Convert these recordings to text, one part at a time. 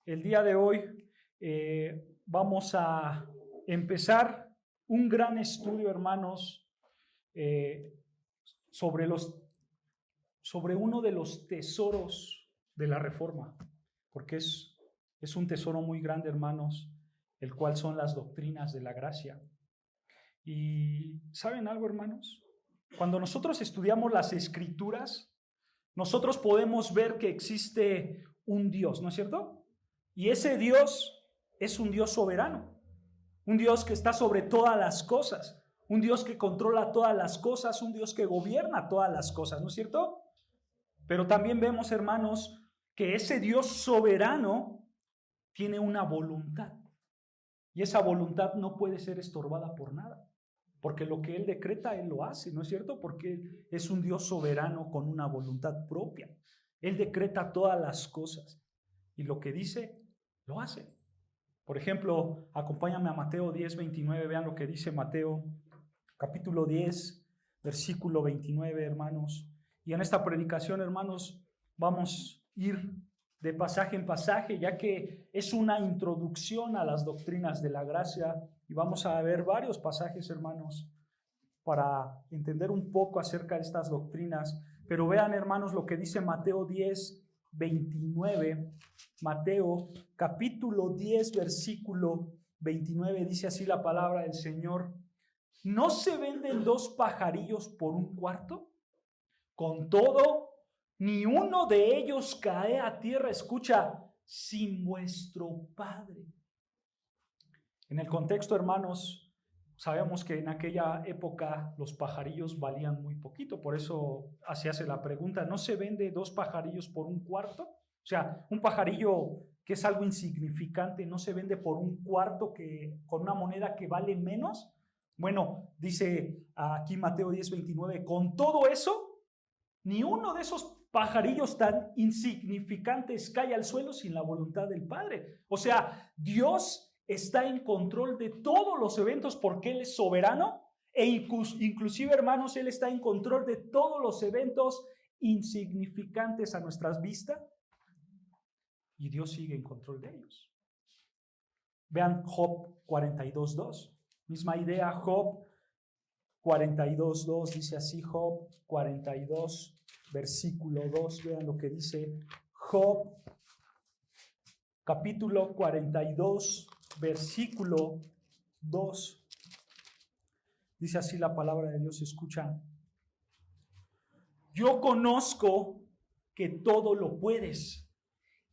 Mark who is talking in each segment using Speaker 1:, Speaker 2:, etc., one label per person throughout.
Speaker 1: El día de hoy vamos a empezar un gran estudio, hermanos, sobre uno de los tesoros de la Reforma, porque es un tesoro muy grande, hermanos, el cual son las doctrinas de la gracia. Y ¿saben algo, hermanos? Cuando nosotros estudiamos las Escrituras, nosotros podemos ver que existe un Dios, ¿no es cierto? Y ese Dios es un Dios soberano, un Dios que está sobre todas las cosas, un Dios que controla todas las cosas, un Dios que gobierna todas las cosas, ¿no es cierto? Pero también vemos, hermanos, que ese Dios soberano tiene una voluntad. Y esa voluntad no puede ser estorbada por nada, porque lo que Él decreta, Él lo hace, ¿no es cierto? Porque Él es un Dios soberano con una voluntad propia. Él decreta todas las cosas y lo que dice, lo hace. Por ejemplo, acompáñame a Mateo 10:29, vean lo que dice Mateo, capítulo 10, versículo 29, hermanos. Y en esta predicación, hermanos, vamos a ir de pasaje en pasaje, ya que es una introducción a las doctrinas de la gracia, y vamos a ver varios pasajes, hermanos, para entender un poco acerca de estas doctrinas. Pero vean, hermanos, lo que dice Mateo 10:29. Mateo capítulo 10, versículo 29, dice así la palabra del Señor: ¿no se venden 2 pajarillos por un cuarto? Con todo, ni uno de ellos cae a tierra, escucha, sin vuestro Padre. En el contexto, hermanos, sabemos que en aquella época los pajarillos valían muy poquito, por eso se hace la pregunta: ¿no se vende 2 pajarillos por un cuarto? O sea, un pajarillo que es algo insignificante, ¿no se vende por un cuarto con una moneda que vale menos? Bueno, dice aquí Mateo 10:29, con todo eso, ni uno de esos pajarillos tan insignificantes cae al suelo sin la voluntad del Padre. O sea, Dios está en control de todos los eventos porque Él es soberano, e inclusive, hermanos, Él está en control de todos los eventos insignificantes a nuestras vistas, y Dios sigue en control de ellos. Vean Job 42:2, misma idea. Job 42:2 dice así, Job 42, versículo 2, vean lo que dice Job, capítulo 42, versículo 2. Dice así la palabra de Dios, escucha: yo conozco que todo lo puedes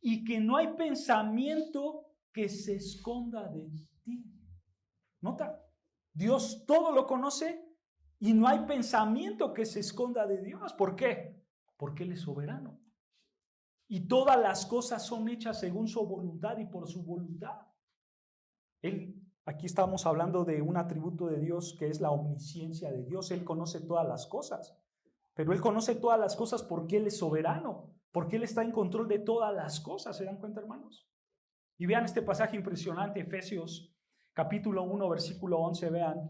Speaker 1: y que no hay pensamiento que se esconda de ti. Nota, Dios todo lo conoce y no hay pensamiento que se esconda de Dios. ¿Por qué? Porque Él es soberano. Y todas las cosas son hechas según su voluntad y por su voluntad. Aquí estamos hablando de un atributo de Dios que es la omnisciencia de Dios. Él conoce todas las cosas, pero Él conoce todas las cosas porque Él es soberano, porque Él está en control de todas las cosas. ¿Se dan cuenta, hermanos? Y vean este pasaje impresionante, Efesios capítulo 1, versículo 11. Vean,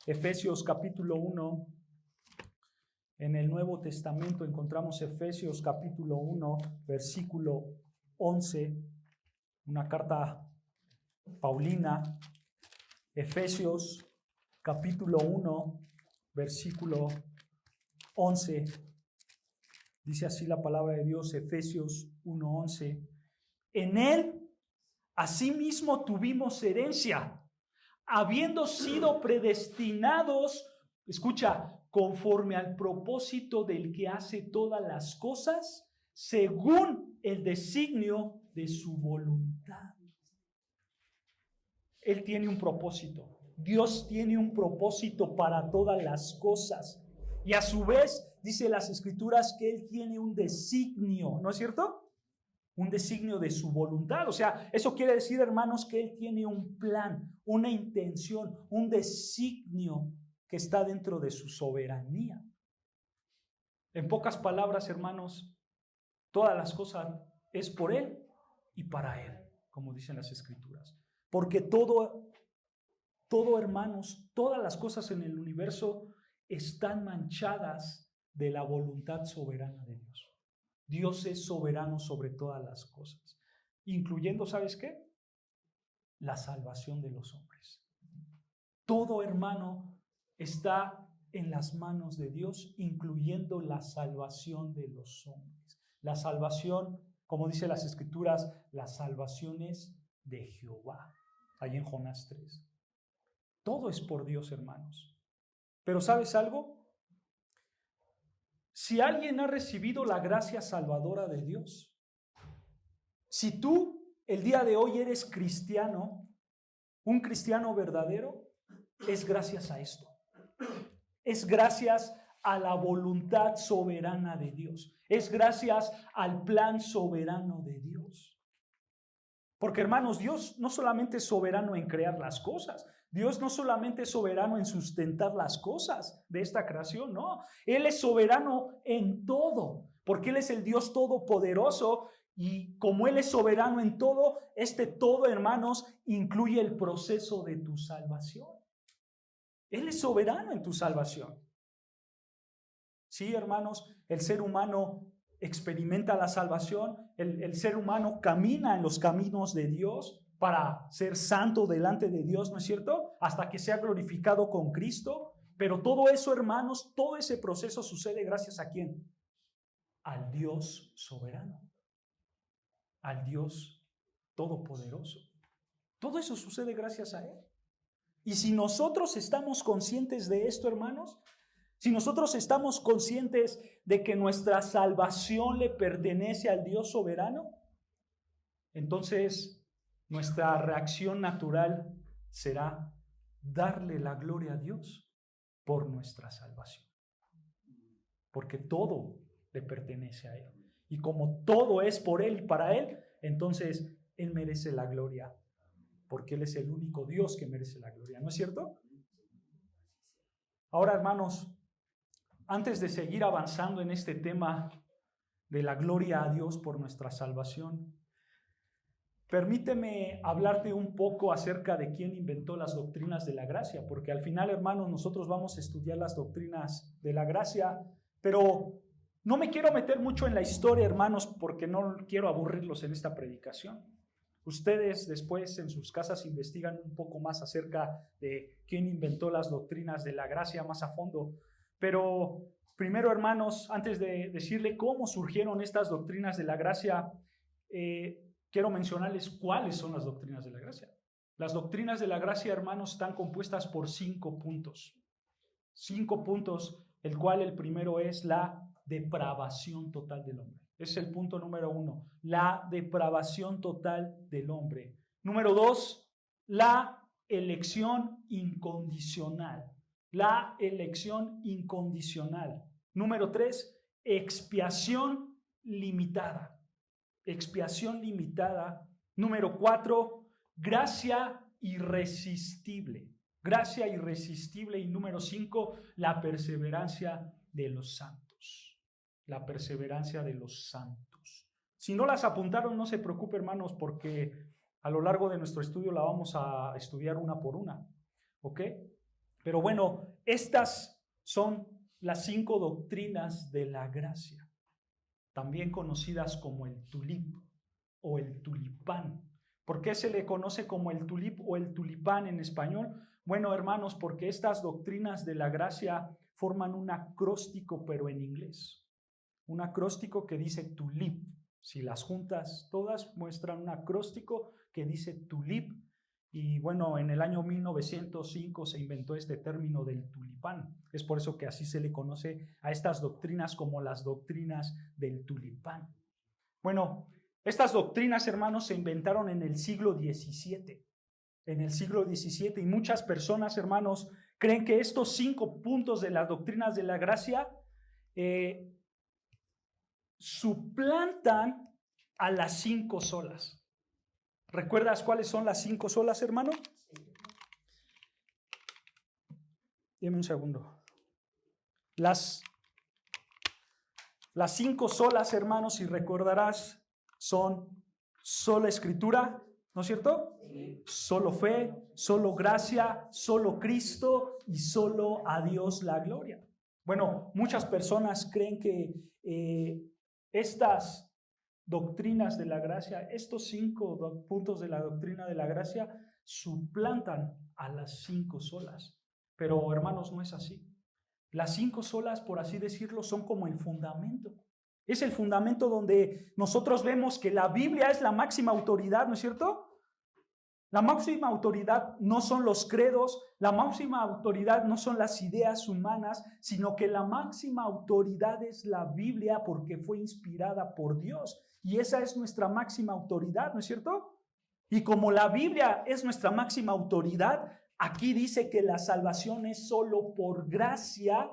Speaker 1: Efesios capítulo 1. En el Nuevo Testamento encontramos Efesios capítulo 1, versículo 11, una carta paulina. Efesios capítulo 1, versículo 11. Dice así la palabra de Dios, Efesios 1:11. En Él, asimismo, tuvimos herencia, habiendo sido predestinados, escucha, conforme al propósito del que hace todas las cosas, según el designio de su voluntad. Él tiene un propósito. Dios tiene un propósito para todas las cosas. Y a su vez, dice las Escrituras que Él tiene un designio, ¿no es cierto? Un designio de su voluntad. O sea, eso quiere decir, hermanos, que Él tiene un plan, una intención, un designio que está dentro de su soberanía. En pocas palabras, hermanos, todas las cosas es por Él y para Él, como dicen las Escrituras. Porque todo, hermanos, todas las cosas en el universo están manchadas de la voluntad soberana de Dios. Dios es soberano sobre todas las cosas, incluyendo, ¿sabes qué? La salvación de los hombres. Todo, hermano, está en las manos de Dios, incluyendo la salvación de los hombres. La salvación, como dice las Escrituras, la salvación es de Jehová, ahí en Jonás 3. Todo es por Dios, hermanos. Pero ¿sabes algo? Si alguien ha recibido la gracia salvadora de Dios, si tú el día de hoy eres cristiano, un cristiano verdadero, es gracias a esto. Es gracias a la voluntad soberana de Dios. Es gracias al plan soberano de Dios. Porque, hermanos, Dios no solamente es soberano en crear las cosas. Dios no solamente es soberano en sustentar las cosas de esta creación, no. Él es soberano en todo, porque Él es el Dios todopoderoso. Y como Él es soberano en todo, este todo, hermanos, incluye el proceso de tu salvación. Él es soberano en tu salvación. Sí, hermanos, el ser humano experimenta la salvación, el ser humano camina en los caminos de Dios para ser santo delante de Dios, ¿no es cierto? Hasta que sea glorificado con Cristo. Pero todo eso, hermanos, todo ese proceso sucede gracias a ¿quién? Al Dios soberano, al Dios todopoderoso. Todo eso sucede gracias a Él. Y si nosotros estamos conscientes de esto, hermanos, si nosotros estamos conscientes de que nuestra salvación le pertenece al Dios soberano, entonces nuestra reacción natural será darle la gloria a Dios por nuestra salvación. Porque todo le pertenece a Él. Y como todo es por Él y para Él, entonces Él merece la gloria. Porque Él es el único Dios que merece la gloria, ¿no es cierto? Ahora, hermanos, antes de seguir avanzando en este tema de la gloria a Dios por nuestra salvación, permíteme hablarte un poco acerca de quién inventó las doctrinas de la gracia, porque al final, hermanos, nosotros vamos a estudiar las doctrinas de la gracia, pero no me quiero meter mucho en la historia, hermanos, porque no quiero aburrirlos en esta predicación. Ustedes después en sus casas investigan un poco más acerca de quién inventó las doctrinas de la gracia más a fondo. Pero primero, hermanos, antes de decirle cómo surgieron estas doctrinas de la gracia, quiero mencionarles cuáles son las doctrinas de la gracia. Las doctrinas de la gracia, hermanos, están compuestas por 5 puntos. 5 puntos, el cual el primero es la depravación total del hombre. Es el punto número 1, la depravación total del hombre. Número 2, la elección incondicional. La elección incondicional. Número 3, expiación limitada. Expiación limitada. Número 4, gracia irresistible. Gracia irresistible. Y número 5, la perseverancia de los santos. La perseverancia de los santos. Si no las apuntaron, no se preocupe, hermanos, porque a lo largo de nuestro estudio la vamos a estudiar una por una. ¿Ok? Pero bueno, estas son las 5 doctrinas de la gracia, también conocidas como el tulip o el tulipán. ¿Por qué se le conoce como el tulip o el tulipán en español? Bueno, hermanos, porque estas doctrinas de la gracia forman un acróstico, pero en inglés. Un acróstico que dice tulip. Si las juntas todas muestran un acróstico que dice tulip. Y bueno, en el año 1905 se inventó este término del tulipán. Es por eso que así se le conoce a estas doctrinas como las doctrinas del tulipán. Bueno, estas doctrinas, hermanos, se inventaron en el siglo XVII. En el siglo XVII, y muchas personas, hermanos, creen que estos 5 puntos de las doctrinas de la gracia suplantan a las 5 solas. ¿Recuerdas cuáles son las 5 solas, hermano? Dime un segundo. Las 5 solas, hermanos, si recordarás, son sola escritura, ¿no es cierto? Sí. Solo fe, solo gracia, solo Cristo y solo a Dios la gloria. Bueno, muchas personas creen que estas doctrinas de la gracia, estos 5 puntos de la doctrina de la gracia, suplantan a las 5 solas. Pero, hermanos, no es así. Las 5 solas, por así decirlo, son como el fundamento. Es el fundamento donde nosotros vemos que la Biblia es la máxima autoridad, ¿no es cierto? La máxima autoridad no son los credos, la máxima autoridad no son las ideas humanas, sino que la máxima autoridad es la Biblia porque fue inspirada por Dios. Y esa es nuestra máxima autoridad, ¿no es cierto? Y como la Biblia es nuestra máxima autoridad, aquí dice que la salvación es solo por gracia,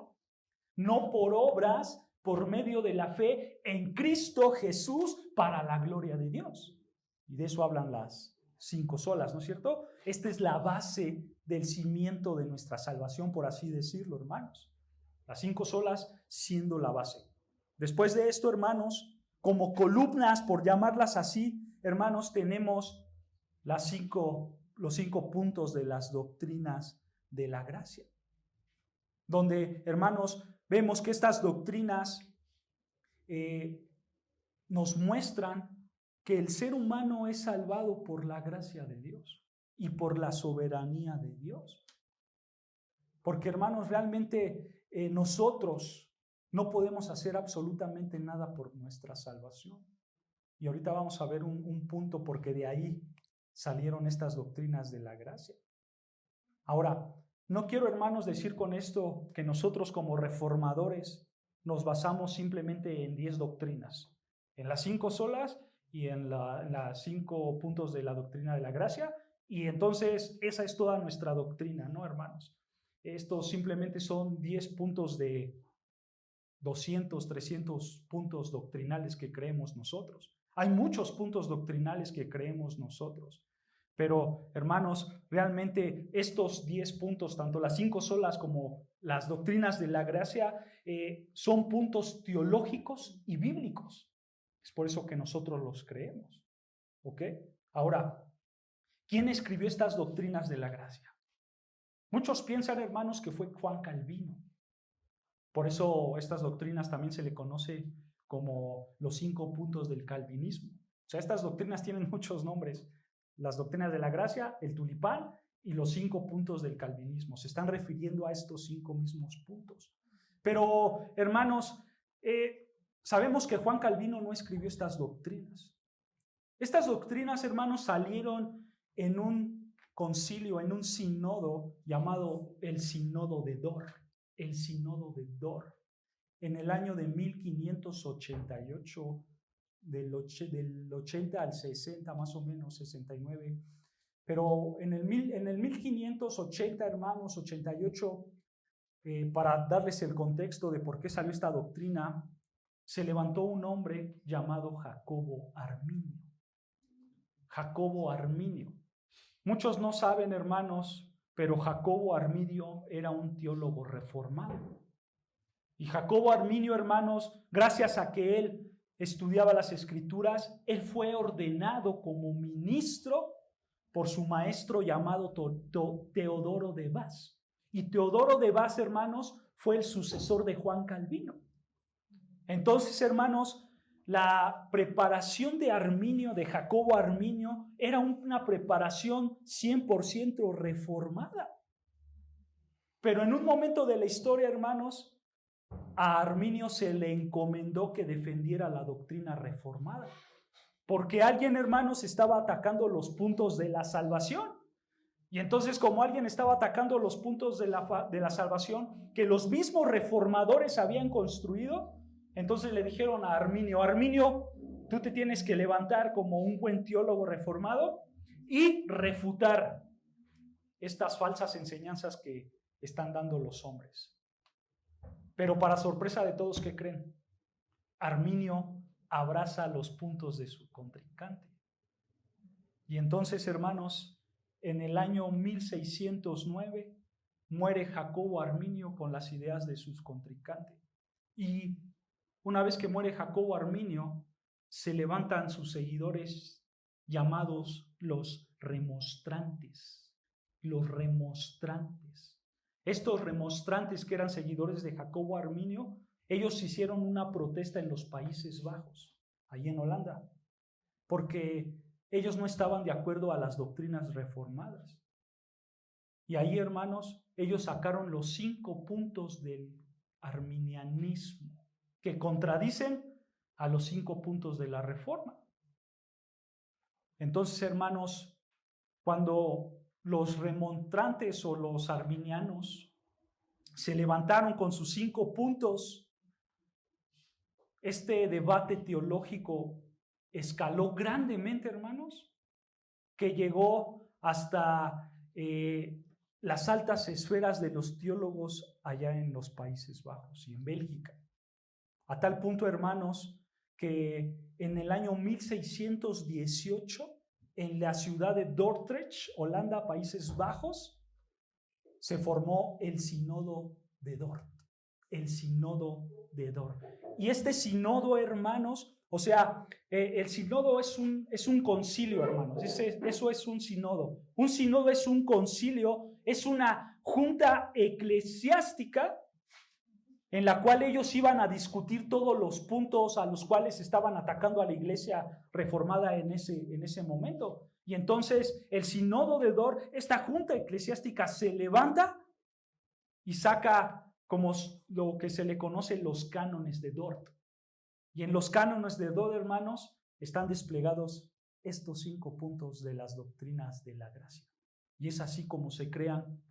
Speaker 1: no por obras, por medio de la fe en Cristo Jesús para la gloria de Dios. Y de eso hablan las 5 solas, ¿no es cierto? Esta es la base del cimiento de nuestra salvación, por así decirlo, hermanos. Las 5 solas siendo la base. Después de esto, hermanos, como columnas, por llamarlas así, hermanos, tenemos los 5 puntos de las doctrinas de la gracia. Donde, hermanos, vemos que estas doctrinas nos muestran que el ser humano es salvado por la gracia de Dios y por la soberanía de Dios. Porque, hermanos, realmente nosotros no podemos hacer absolutamente nada por nuestra salvación. Y ahorita vamos a ver un punto porque de ahí salieron estas doctrinas de la gracia. Ahora, no quiero, hermanos, decir con esto que nosotros como reformadores nos basamos simplemente en 10 doctrinas, en las 5 solas y en las 5 puntos de la doctrina de la gracia, y entonces esa es toda nuestra doctrina, ¿no, hermanos? Estos simplemente son 10 puntos de 200, 300 puntos doctrinales que creemos nosotros. Hay muchos puntos doctrinales que creemos nosotros, pero, hermanos, realmente estos 10 puntos, tanto las 5 solas como las doctrinas de la gracia, son puntos teológicos y bíblicos. Es por eso que nosotros los creemos. ¿Ok? Ahora, ¿quién escribió estas doctrinas de la gracia? Muchos piensan, hermanos, que fue Juan Calvino. Por eso estas doctrinas también se le conoce como los 5 puntos del calvinismo. O sea, estas doctrinas tienen muchos nombres. Las doctrinas de la gracia, el tulipán y los 5 puntos del calvinismo. Se están refiriendo a estos 5 mismos puntos. Pero, hermanos, sabemos que Juan Calvino no escribió estas doctrinas. Estas doctrinas, hermanos, salieron en un concilio, en un sínodo llamado el Sínodo de Dort. El Sínodo de Dort. En el año de 1588, del 80 al 60, más o menos, 69. Pero en el 1580, hermanos, 88, para darles el contexto de por qué salió esta doctrina, se levantó un hombre llamado Jacobo Arminio. Jacobo Arminio. Muchos no saben, hermanos, pero Jacobo Arminio era un teólogo reformado. Y Jacobo Arminio, hermanos, gracias a que él estudiaba las Escrituras, él fue ordenado como ministro por su maestro llamado Teodoro de Baz. Y Teodoro de Baz, hermanos, fue el sucesor de Juan Calvino. Entonces, hermanos, la preparación de Arminio, de Jacobo Arminio, era una preparación 100% reformada. Pero en un momento de la historia, hermanos, a Arminio se le encomendó que defendiera la doctrina reformada. Porque alguien, hermanos, estaba atacando los puntos de la salvación. Y entonces, como alguien estaba atacando los puntos de la salvación que los mismos reformadores habían construido, entonces le dijeron a Arminio: Arminio, tú te tienes que levantar como un buen teólogo reformado y refutar estas falsas enseñanzas que están dando los hombres. Pero para sorpresa de todos, ¿qué creen? Arminio abraza los puntos de su contrincante. Y entonces, hermanos, en el año 1609 muere Jacobo Arminio con las ideas de sus contrincantes. Y una vez que muere Jacobo Arminio, se levantan sus seguidores llamados los remonstrantes. Los remonstrantes. estos remonstrantes que eran seguidores de Jacobo Arminio, ellos hicieron una protesta en los Países Bajos, ahí en Holanda, porque ellos no estaban de acuerdo a las doctrinas reformadas. Y ahí, hermanos, ellos sacaron los 5 puntos del arminianismo, que contradicen a los 5 puntos de la Reforma. Entonces, hermanos, cuando los remonstrantes o los arminianos se levantaron con sus 5 puntos, este debate teológico escaló grandemente, hermanos, que llegó hasta las altas esferas de los teólogos allá en los Países Bajos y en Bélgica. A tal punto, hermanos, que en el año 1618, en la ciudad de Dordrecht, Holanda, Países Bajos, se formó el Sínodo de Dort. El Sínodo de Dort. Y este sínodo, hermanos, o sea, el sínodo es un concilio, hermanos. Eso es un sínodo. Un sínodo es un concilio, es una junta eclesiástica en la cual ellos iban a discutir todos los puntos a los cuales estaban atacando a la iglesia reformada en ese momento. Y entonces el sínodo de Dort, esta junta eclesiástica se levanta y saca como lo que se le conoce los cánones de Dort. Y en los cánones de Dort, hermanos, están desplegados estos 5 puntos de las doctrinas de la gracia. Y es así como se crean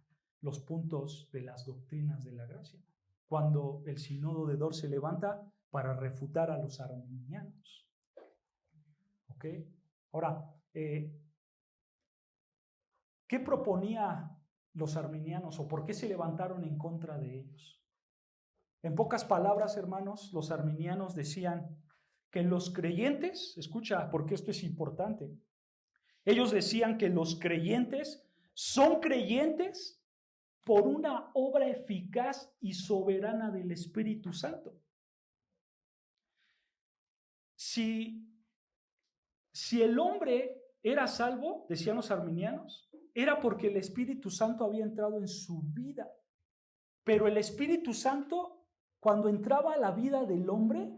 Speaker 1: los puntos de las doctrinas de la gracia, cuando el sínodo de Dort se levanta para refutar a los arminianos. ¿Ok? Ahora, ¿qué proponía los arminianos o por qué se levantaron en contra de ellos? En pocas palabras, hermanos, los arminianos decían que los creyentes, escucha, porque esto es importante, ellos decían que los creyentes son creyentes por una obra eficaz y soberana del Espíritu Santo. Si el hombre era salvo, decían los arminianos, era porque el Espíritu Santo había entrado en su vida. Pero el Espíritu Santo, cuando entraba a la vida del hombre,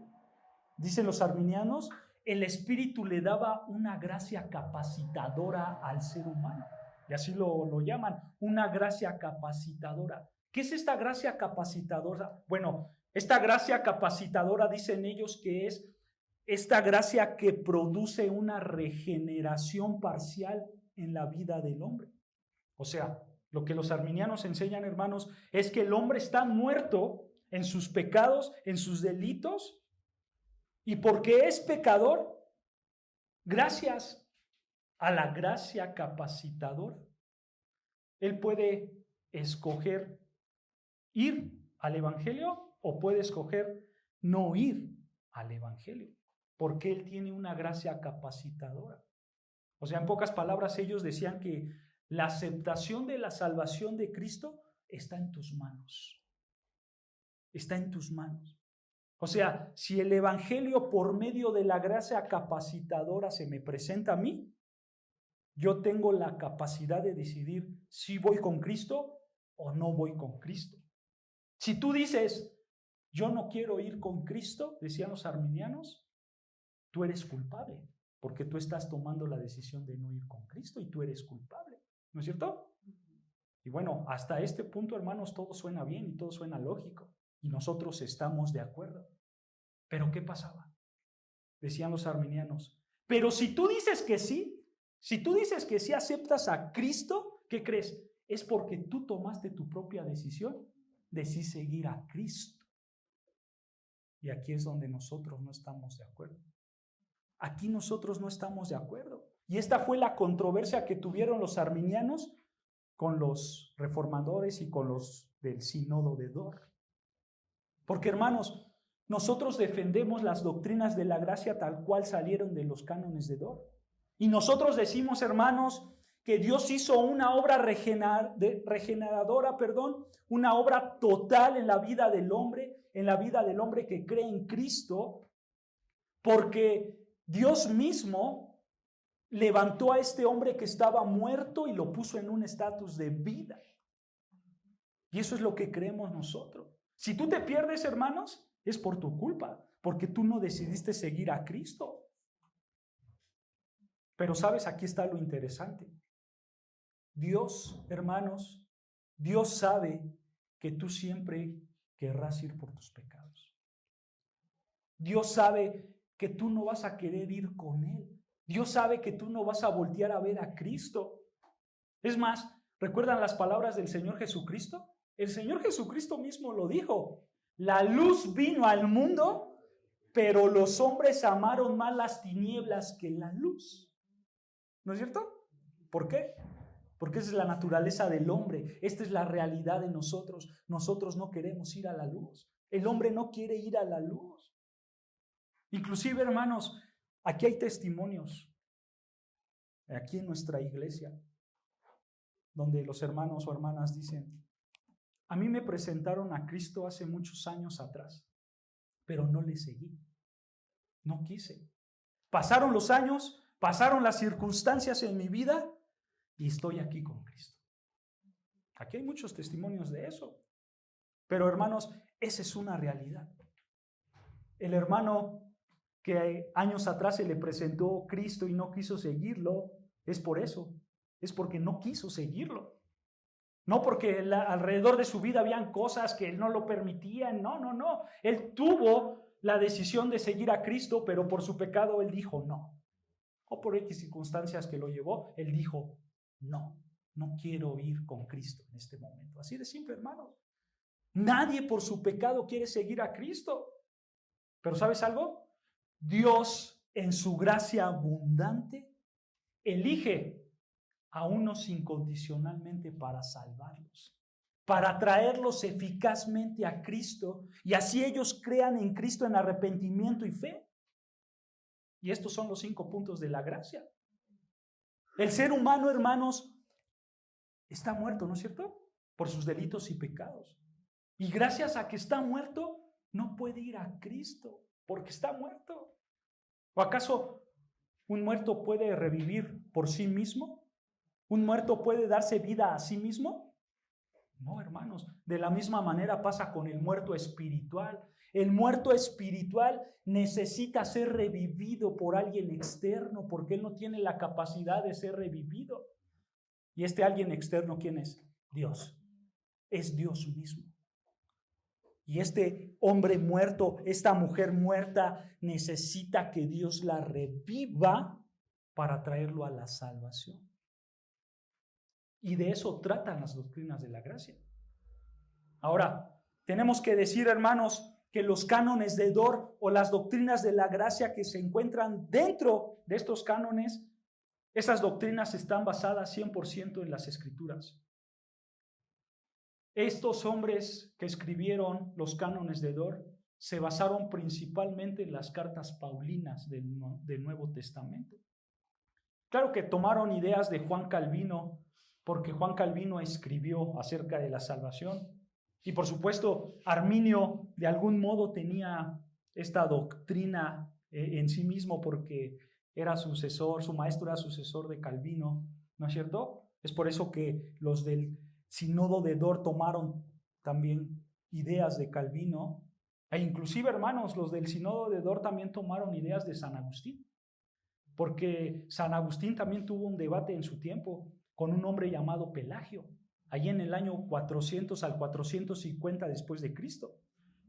Speaker 1: dicen los arminianos, el Espíritu le daba una gracia capacitadora al ser humano. Y así lo llaman, una gracia capacitadora. ¿Qué es esta gracia capacitadora? Bueno, esta gracia capacitadora dicen ellos que es esta gracia que produce una regeneración parcial en la vida del hombre. O sea, lo que los arminianos enseñan, hermanos, es que el hombre está muerto en sus pecados, en sus delitos, y porque es pecador, gracias a la gracia capacitadora, él puede escoger ir al evangelio o puede escoger no ir al evangelio, porque él tiene una gracia capacitadora. O sea, en pocas palabras, ellos decían que la aceptación de la salvación de Cristo está en tus manos. Está en tus manos. O sea, si el evangelio por medio de la gracia capacitadora se me presenta a mí, yo tengo la capacidad de decidir si voy con Cristo o no voy con Cristo. Si tú dices, yo no quiero ir con Cristo, decían los arminianos, tú eres culpable, porque tú estás tomando la decisión de no ir con Cristo y tú eres culpable, ¿no es cierto? Y bueno, hasta este punto, hermanos, todo suena bien y todo suena lógico y nosotros estamos de acuerdo. ¿Pero qué pasaba? Decían los arminianos, pero si tú dices que sí, si tú dices que sí aceptas a Cristo, ¿qué crees? Es porque tú tomaste tu propia decisión de sí seguir a Cristo. Y aquí es donde nosotros no estamos de acuerdo. Aquí nosotros no estamos de acuerdo. Y esta fue la controversia que tuvieron los arminianos con los reformadores y con los del sínodo de Dort. Porque, hermanos, nosotros defendemos las doctrinas de la gracia tal cual salieron de los cánones de Dort. Y nosotros decimos, hermanos, que Dios hizo una obra regeneradora, una obra total en la vida del hombre que cree en Cristo, porque Dios mismo levantó a este hombre que estaba muerto y lo puso en un estatus de vida. Y eso es lo que creemos nosotros. Si tú te pierdes, hermanos, es por tu culpa, porque tú no decidiste seguir a Cristo. Pero sabes, aquí está lo interesante. Dios, hermanos, Dios sabe que tú siempre querrás ir por tus pecados. Dios sabe que tú no vas a querer ir con Él. Dios sabe que tú no vas a voltear a ver a Cristo. Es más, ¿recuerdan las palabras del Señor Jesucristo? El Señor Jesucristo mismo lo dijo. La luz vino al mundo, pero los hombres amaron más las tinieblas que la luz. ¿No es cierto? ¿Por qué? Porque esa es la naturaleza del hombre. Esta es la realidad de nosotros. Nosotros no queremos ir a la luz. El hombre no quiere ir a la luz. Inclusive, hermanos, aquí hay testimonios, aquí en nuestra iglesia, donde los hermanos o hermanas dicen, a mí me presentaron a Cristo hace muchos años atrás, pero no le seguí, no quise. Pasaron los años, pasaron las circunstancias en mi vida y estoy aquí con Cristo. Aquí hay muchos testimonios de eso. Pero hermanos, esa es una realidad. El hermano que años atrás se le presentó Cristo y no quiso seguirlo, es por eso, es porque no quiso seguirlo. No porque alrededor de su vida habían cosas que él no lo permitían, no. Él tuvo la decisión de seguir a Cristo, pero por su pecado él dijo no. O por X circunstancias que lo llevó, él dijo no quiero ir con Cristo en este momento. Así de simple, hermanos. Nadie por su pecado quiere seguir a Cristo. Pero ¿sabes algo? Dios, en su gracia abundante, elige a unos incondicionalmente para salvarlos, para traerlos eficazmente a Cristo, y así ellos crean en Cristo en arrepentimiento y fe. Y estos son los 5 puntos de la gracia. El ser humano, hermanos, está muerto, ¿no es cierto? Por sus delitos y pecados. Y gracias a que está muerto, no puede ir a Cristo, porque está muerto. ¿O acaso un muerto puede revivir por sí mismo? ¿Un muerto puede darse vida a sí mismo? No, hermanos. De la misma manera pasa con el muerto espiritual. El muerto espiritual necesita ser revivido por alguien externo, porque él no tiene la capacidad de ser revivido. ¿Y este alguien externo quién es? Dios. Es Dios mismo. Y este hombre muerto, esta mujer muerta, necesita que Dios la reviva para traerlo a la salvación. Y de eso tratan las doctrinas de la gracia. Ahora, tenemos que decir, hermanos, que los cánones de Dort o las doctrinas de la gracia que se encuentran dentro de estos cánones, esas doctrinas están basadas 100% en las Escrituras. Estos hombres que escribieron los cánones de Dort se basaron principalmente en las cartas paulinas del Nuevo Testamento. Claro que tomaron ideas de Juan Calvino, porque Juan Calvino escribió acerca de la salvación. Y por supuesto, Arminio de algún modo tenía esta doctrina en sí mismo, porque era sucesor, su maestro era sucesor de Calvino, ¿no es cierto? Es por eso que los del Sínodo de Dort tomaron también ideas de Calvino, e inclusive, hermanos, los del Sínodo de Dort también tomaron ideas de San Agustín, porque San Agustín también tuvo un debate en su tiempo con un hombre llamado Pelagio, allí en el año 400 al 450 después de Cristo.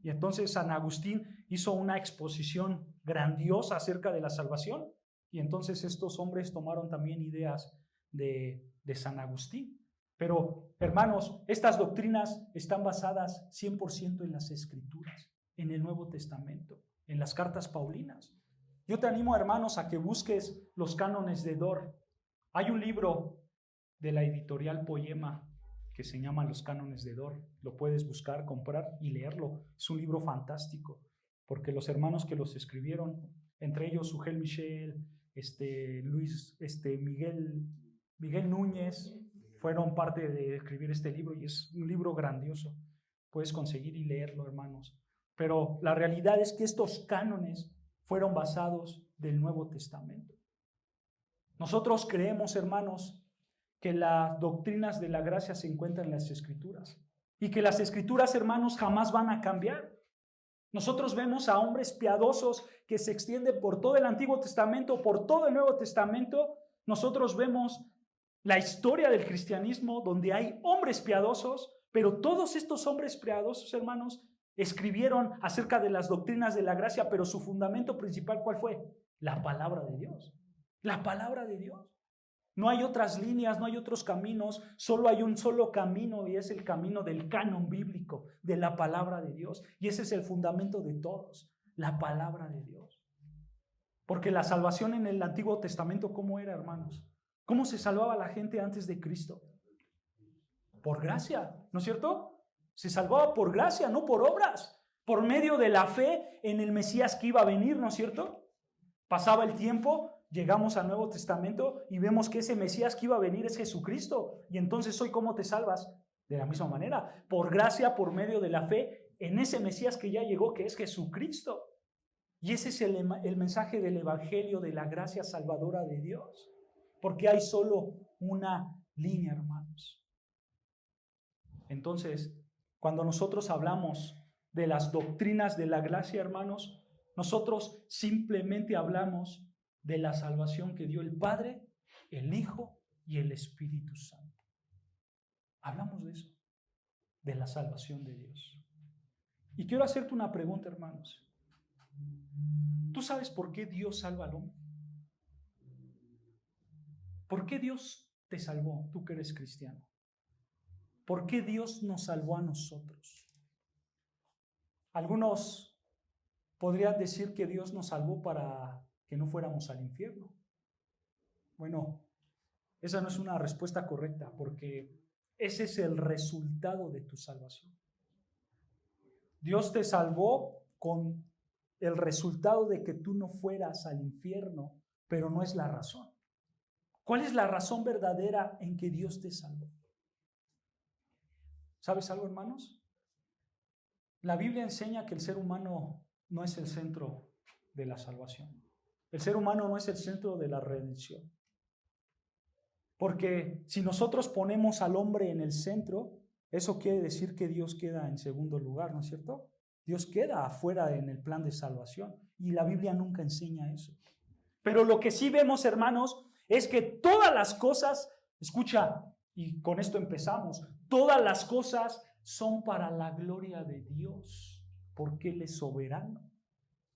Speaker 1: Y entonces San Agustín hizo una exposición grandiosa acerca de la salvación, y entonces estos hombres tomaron también ideas de San Agustín. Pero, hermanos, estas doctrinas están basadas 100% en las Escrituras, en el Nuevo Testamento, en las cartas paulinas. Yo te animo, hermanos, a que busques los cánones de Dort. Hay un libro de la editorial Poema que se llama Los Cánones de Dort. Lo puedes buscar, comprar y leerlo. Es un libro fantástico, porque los hermanos que los escribieron, entre ellos Ugel Michel, Miguel Núñez, fueron parte de escribir este libro, y es un libro grandioso. Puedes conseguir y leerlo, hermanos. Pero la realidad es que estos cánones fueron basados del Nuevo Testamento. Nosotros creemos, hermanos, que las doctrinas de la gracia se encuentran en las Escrituras. y que las Escrituras, hermanos, jamás van a cambiar. Nosotros vemos a hombres piadosos que se extienden por todo el Antiguo Testamento, por todo el Nuevo Testamento. Nosotros vemos la historia del cristianismo donde hay hombres piadosos, pero todos estos hombres piadosos, hermanos, escribieron acerca de las doctrinas de la gracia, pero su fundamento principal, ¿cuál fue? La palabra de Dios. La palabra de Dios. No hay otras líneas, no hay otros caminos, solo hay un solo camino y es el camino del canon bíblico, de la palabra de Dios. Y ese es el fundamento de todos, la palabra de Dios. Porque la salvación en el Antiguo Testamento, ¿cómo era, hermanos? ¿Cómo se salvaba la gente antes de Cristo? Por gracia, ¿no es cierto? Se salvaba por gracia, no por obras, por medio de la fe en el Mesías que iba a venir, ¿no es cierto? Pasaba el tiempo, llegamos al Nuevo Testamento y vemos que ese Mesías que iba a venir es Jesucristo. Y entonces hoy, ¿cómo te salvas? De la misma manera, por gracia, por medio de la fe en ese Mesías que ya llegó, que es Jesucristo. Y ese es el mensaje del Evangelio de la gracia salvadora de Dios. Porque hay solo una línea, hermanos. Entonces, cuando nosotros hablamos de las doctrinas de la gracia, hermanos, nosotros simplemente hablamos de la salvación que dio el Padre, el Hijo y el Espíritu Santo. Hablamos de eso, de la salvación de Dios. Y quiero hacerte una pregunta, hermanos. ¿Tú sabes por qué Dios salva al hombre? ¿Por qué Dios te salvó, tú que eres cristiano? ¿Por qué Dios nos salvó a nosotros? Algunos podrían decir que Dios nos salvó para que no fuéramos al infierno. Bueno, esa no es una respuesta correcta, porque ese es el resultado de tu salvación. Dios te salvó con el resultado de que tú no fueras al infierno, pero no es la razón. ¿Cuál es la razón verdadera en que Dios te salvó? ¿Sabes algo, hermanos? La Biblia enseña que el ser humano no es el centro de la salvación. El ser humano no es el centro de la redención. Porque si nosotros ponemos al hombre en el centro, eso quiere decir que Dios queda en segundo lugar, ¿no es cierto? Dios queda afuera en el plan de salvación y la Biblia nunca enseña eso. Pero lo que sí vemos, hermanos, es que todas las cosas, escucha, y con esto empezamos, todas las cosas son para la gloria de Dios, porque Él es soberano.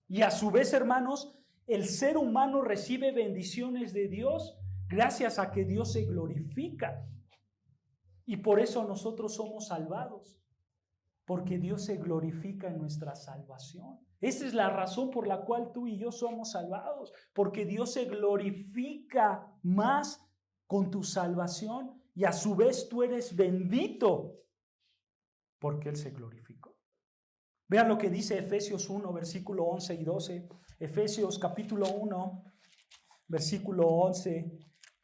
Speaker 1: Y a su vez, hermanos, el ser humano recibe bendiciones de Dios gracias a que Dios se glorifica. Y por eso nosotros somos salvados, porque Dios se glorifica en nuestra salvación. Esa es la razón por la cual tú y yo somos salvados, porque Dios se glorifica más con tu salvación y a su vez tú eres bendito porque Él se glorificó. Vean lo que dice Efesios 1, versículo 11 y 12. Efesios capítulo 1, versículo 11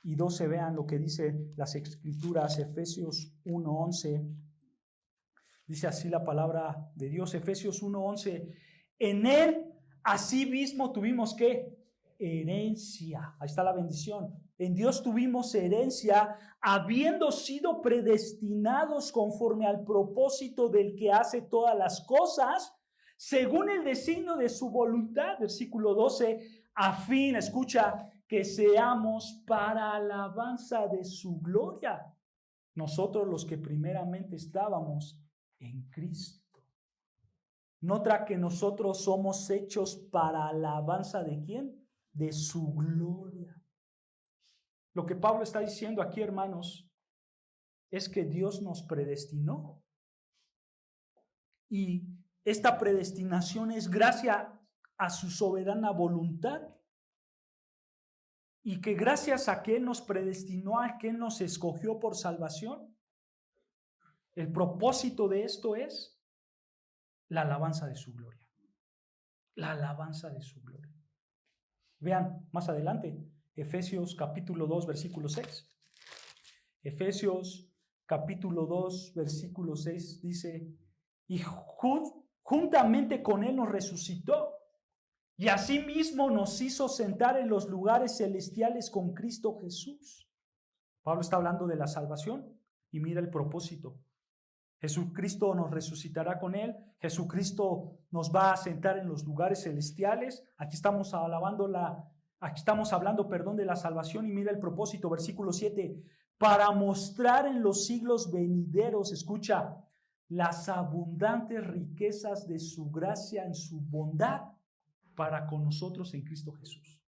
Speaker 1: y 12. Vean lo que dice las Escrituras. Efesios 1, 11. Dice así la palabra de Dios. Efesios 1, 11. En Él asimismo tuvimos ¿qué? Herencia. Ahí está la bendición. En Dios tuvimos herencia, habiendo sido predestinados conforme al propósito del que hace todas las cosas, según el designio de su voluntad. Versículo 12. A fin, escucha, que seamos para alabanza de su gloria, nosotros los que primeramente estábamos en Cristo. Nota que nosotros somos hechos para alabanza ¿de quién? De su gloria. Lo que Pablo está diciendo aquí, hermanos, es que Dios nos predestinó. Y esta predestinación es gracias a su soberana voluntad. Y que gracias a que Él nos predestinó, a que Él nos escogió por salvación, el propósito de esto es la alabanza de su gloria. La alabanza de su gloria. Vean más adelante, Efesios capítulo 2, versículo 6. Efesios capítulo 2, versículo 6 dice, y juntamente con Él nos resucitó, y asimismo nos hizo sentar en los lugares celestiales con Cristo Jesús. Pablo está hablando de la salvación y mira el propósito. Jesucristo nos resucitará con Él. Jesucristo nos va a sentar en los lugares celestiales. Aquí estamos hablando, de la salvación, y mira el propósito, versículo 7, para mostrar en los siglos venideros, escucha, las abundantes riquezas de su gracia en su bondad para con nosotros en Cristo Jesús.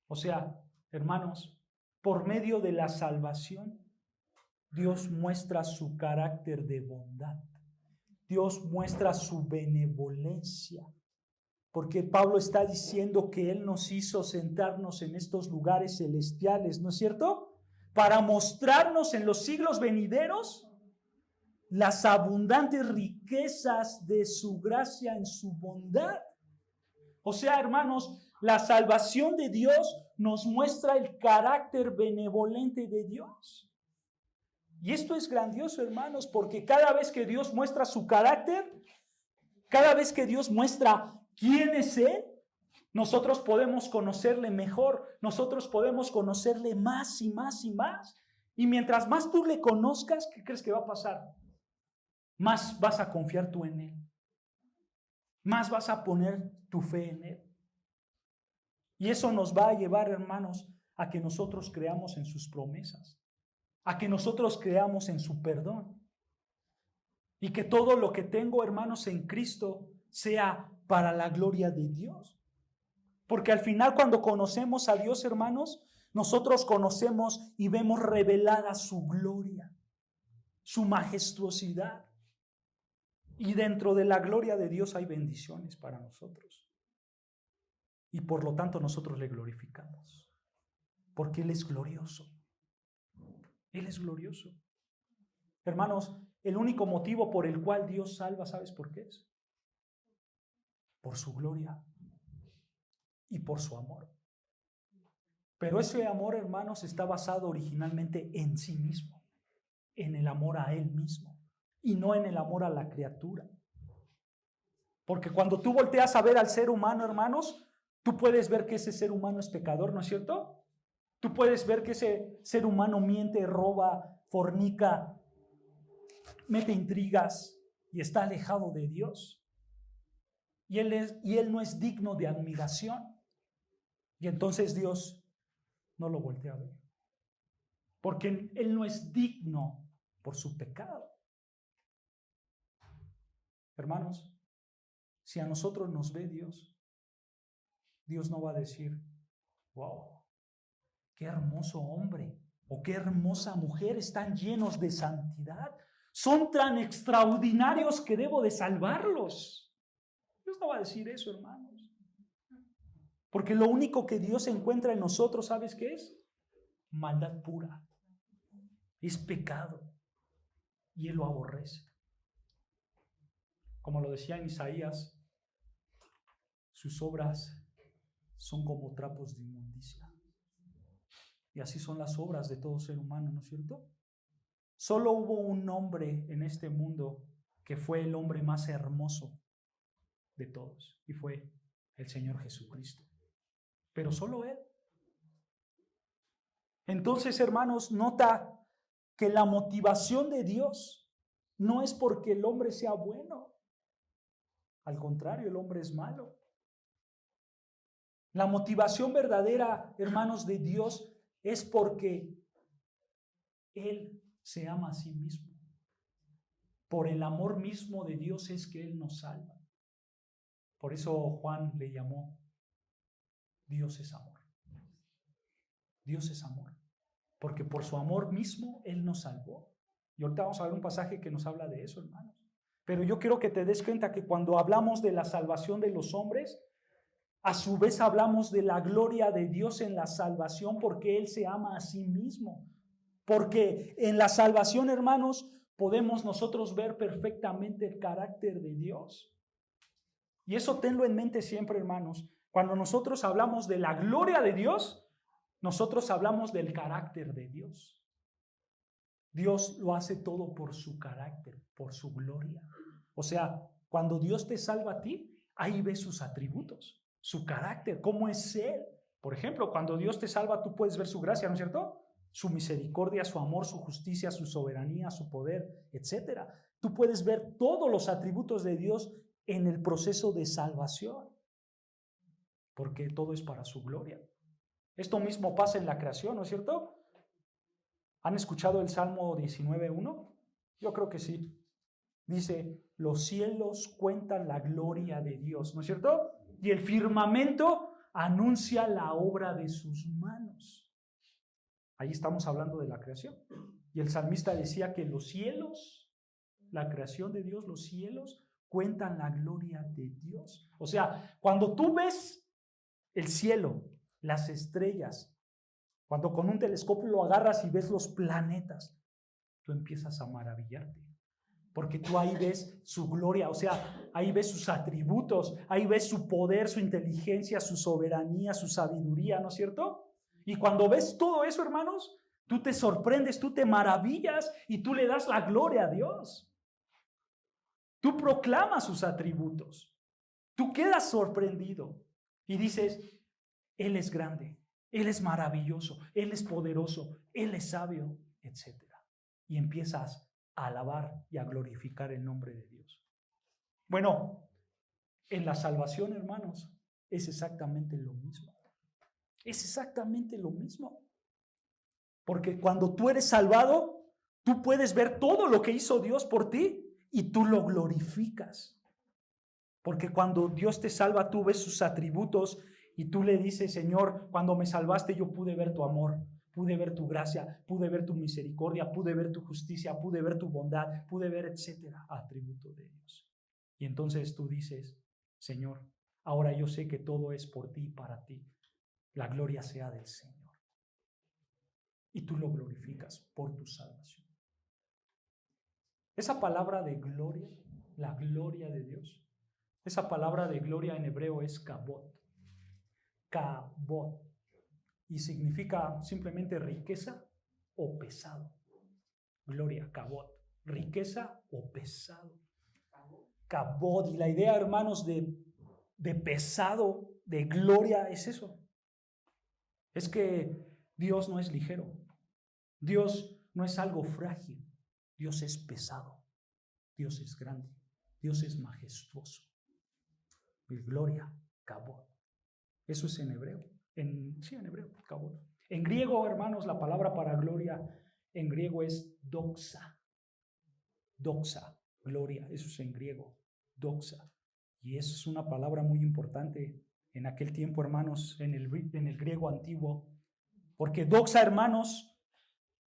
Speaker 1: O sea, hermanos, por medio de la salvación, Dios muestra su carácter de bondad. Dios muestra su benevolencia. Porque Pablo está diciendo que Él nos hizo sentarnos en estos lugares celestiales, ¿no es cierto? Para mostrarnos en los siglos venideros las abundantes riquezas de su gracia en su bondad. O sea, hermanos, la salvación de Dios nos muestra el carácter benevolente de Dios. Y esto es grandioso, hermanos, porque cada vez que Dios muestra su carácter, cada vez que Dios muestra quién es Él, nosotros podemos conocerle mejor, nosotros podemos conocerle más y más y más. Y mientras más tú le conozcas, ¿qué crees que va a pasar? Más vas a confiar tú en Él. Más vas a poner tu fe en Él. Y eso nos va a llevar, hermanos, a que nosotros creamos en sus promesas, a que nosotros creamos en su perdón. Y que todo lo que tengo, hermanos, en Cristo sea para la gloria de Dios. Porque al final, cuando conocemos a Dios, hermanos, nosotros conocemos y vemos revelada su gloria, su majestuosidad. Y dentro de la gloria de Dios hay bendiciones para nosotros. Y por lo tanto nosotros le glorificamos. Porque Él es glorioso. Él es glorioso. Hermanos, el único motivo por el cual Dios salva, ¿sabes por qué es? Por su gloria y por su amor. Pero ese amor, hermanos, está basado originalmente en sí mismo, en el amor a Él mismo y no en el amor a la criatura. Porque cuando tú volteas a ver al ser humano, hermanos, tú puedes ver que ese ser humano es pecador, ¿no es cierto? Tú puedes ver que ese ser humano miente, roba, fornica, mete intrigas y está alejado de Dios. Y él no es digno de admiración. Y entonces Dios no lo voltea a ver. Porque Él no es digno por su pecado. Hermanos, si a nosotros nos ve Dios, Dios no va a decir, wow, qué hermoso hombre o qué hermosa mujer, están llenos de santidad, son tan extraordinarios que debo de salvarlos. Dios no va a decir eso, hermanos. Porque lo único que Dios encuentra en nosotros, ¿sabes qué es? Maldad pura. Es pecado. Y Él lo aborrece. Como lo decía en Isaías, sus obras son como trapos de inmundicia. Y así son las obras de todo ser humano, ¿no es cierto? Solo hubo un hombre en este mundo que fue el hombre más hermoso de todos, y fue el Señor Jesucristo. Pero solo Él. Entonces, hermanos, nota que la motivación de Dios no es porque el hombre sea bueno. Al contrario, el hombre es malo. La motivación verdadera, hermanos, de Dios es porque Él se ama a sí mismo. Por el amor mismo de Dios es que Él nos salva. Por eso Juan le llamó Dios es amor. Dios es amor. Porque por su amor mismo Él nos salvó. Y ahorita vamos a ver un pasaje que nos habla de eso, hermanos. Pero yo quiero que te des cuenta que cuando hablamos de la salvación de los hombres, a su vez hablamos de la gloria de Dios en la salvación, porque Él se ama a sí mismo. Porque en la salvación, hermanos, podemos nosotros ver perfectamente el carácter de Dios. Y eso tenlo en mente siempre, hermanos. Cuando nosotros hablamos de la gloria de Dios, nosotros hablamos del carácter de Dios. Dios lo hace todo por su carácter, por su gloria. O sea, cuando Dios te salva a ti, ahí ves sus atributos, su carácter, cómo es Él. Por ejemplo, cuando Dios te salva, tú puedes ver su gracia, ¿no es cierto? su misericordia, su amor, su justicia, su soberanía, su poder, etc. Tú puedes ver todos los atributos de Dios en el proceso de salvación, porque todo es para su gloria. Esto mismo pasa en la creación, ¿no es cierto? ¿Han escuchado el Salmo 19:1? Yo creo que sí. Dice, los cielos cuentan la gloria de Dios, ¿no es cierto? Y el firmamento anuncia la obra de sus manos. Ahí estamos hablando de la creación. Y el salmista decía que los cielos, la creación de Dios, los cielos cuentan la gloria de Dios. O sea, cuando tú ves el cielo, las estrellas, cuando con un telescopio lo agarras y ves los planetas, tú empiezas a maravillarte. Porque tú ahí ves su gloria, o sea, ahí ves sus atributos, ahí ves su poder, su inteligencia, su soberanía, su sabiduría, ¿no es cierto? Y cuando ves todo eso, hermanos, tú te sorprendes, tú te maravillas y tú le das la gloria a Dios. Tú proclamas sus atributos, tú quedas sorprendido y dices, Él es grande, Él es maravilloso, Él es poderoso, Él es sabio, etc. Y empiezas a alabar y a glorificar el nombre de Dios. Bueno, en la salvación, hermanos, es exactamente lo mismo. Es exactamente lo mismo. Porque cuando tú eres salvado, tú puedes ver todo lo que hizo Dios por ti y tú lo glorificas. Porque cuando Dios te salva, tú ves sus atributos y tú le dices, Señor, cuando me salvaste yo pude ver tu amor, pude ver tu gracia, pude ver tu misericordia, pude ver tu justicia, pude ver tu bondad, pude ver, etcétera, atributo de Dios. Y entonces tú dices, Señor, ahora yo sé que todo es por ti y para ti. La gloria sea del Señor. Y tú lo glorificas por tu salvación. Esa palabra de gloria, la gloria de Dios, esa palabra de gloria en hebreo es kabod. Kabod. Y significa simplemente riqueza o pesado. Gloria, kabod. Riqueza o pesado. Kabod. Y la idea, hermanos, de pesado, de gloria, es eso. Es que Dios no es ligero. Dios no es algo frágil. Dios es pesado. Dios es grande. Dios es majestuoso. Y gloria, kabod. Eso es en hebreo. En hebreo, kabod. En griego, hermanos, la palabra para gloria en griego es doxa. Doxa, gloria. Eso es en griego. Doxa. Y eso es una palabra muy importante en aquel tiempo, hermanos, en el griego antiguo. Porque doxa, hermanos,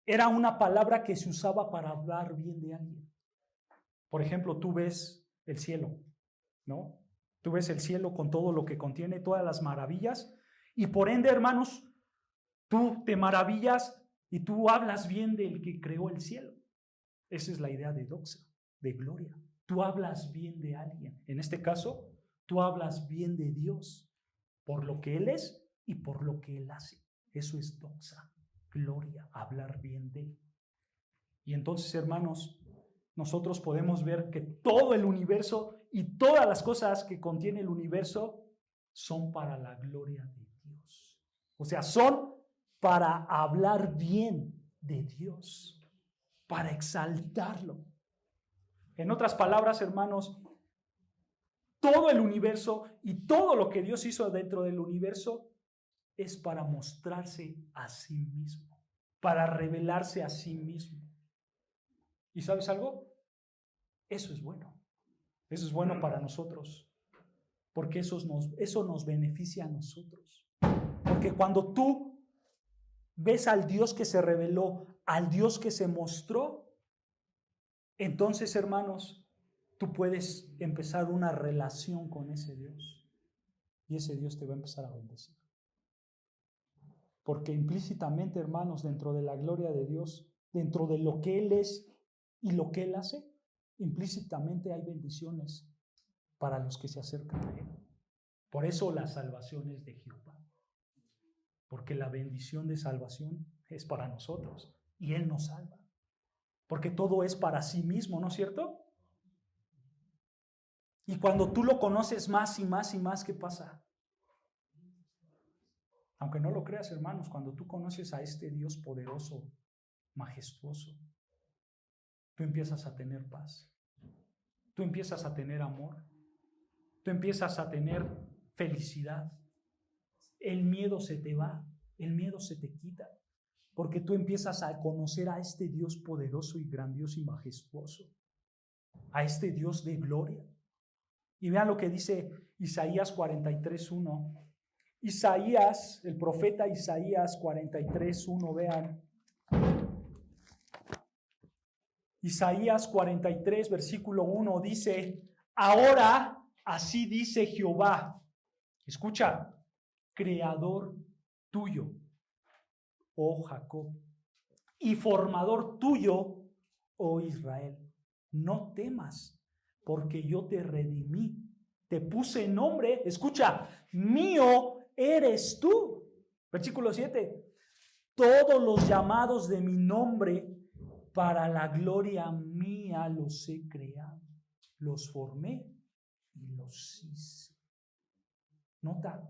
Speaker 1: era una palabra que se usaba para hablar bien de alguien. Por ejemplo, tú ves el cielo, ¿no? Tú ves el cielo con todo lo que contiene, todas las maravillas, y por ende, hermanos, tú te maravillas y tú hablas bien del que creó el cielo. Esa es la idea de doxa, de gloria. Tú hablas bien de alguien. En este caso, tú hablas bien de Dios, por lo que Él es y por lo que Él hace. Eso es doxa. Gloria, hablar bien de Él. Y entonces, hermanos, nosotros podemos ver que todo el universo y todas las cosas que contiene el universo son para la gloria de Dios. O sea, son para hablar bien de Dios, para exaltarlo. En otras palabras, hermanos, todo el universo y todo lo que Dios hizo dentro del universo es para mostrarse a sí mismo, para revelarse a sí mismo. ¿Y sabes algo? Eso es bueno. Eso es bueno para nosotros, porque eso nos beneficia a nosotros. Porque cuando tú ves al Dios que se reveló, al Dios que se mostró, entonces, hermanos, tú puedes empezar una relación con ese Dios. Y ese Dios te va a empezar a bendecir. Porque implícitamente, hermanos, dentro de la gloria de Dios, dentro de lo que Él es y lo que Él hace, implícitamente hay bendiciones para los que se acercan a Él. Por eso la salvación es de Jehová. Porque la bendición de salvación es para nosotros y Él nos salva. Porque todo es para sí mismo, ¿no es cierto? Y cuando tú lo conoces más y más y más, ¿qué pasa? Aunque no lo creas, hermanos, cuando tú conoces a este Dios poderoso, majestuoso, tú empiezas a tener paz, tú empiezas a tener amor, tú empiezas a tener felicidad. El miedo se te va, el miedo se te quita, porque tú empiezas a conocer a este Dios poderoso y grandioso y majestuoso, a este Dios de gloria. Y vean lo que dice Isaías 43:1. Isaías, el profeta Isaías 43:1, vean. Isaías 43, versículo 1 dice: ahora así dice Jehová, escucha, creador tuyo, oh Jacob, y formador tuyo, oh Israel. No temas, porque yo te redimí, te puse nombre, escucha, mío eres tú. Versículo 7, todos los llamados de mi nombre, para la gloria mía los he creado, los formé y los hice. Nota,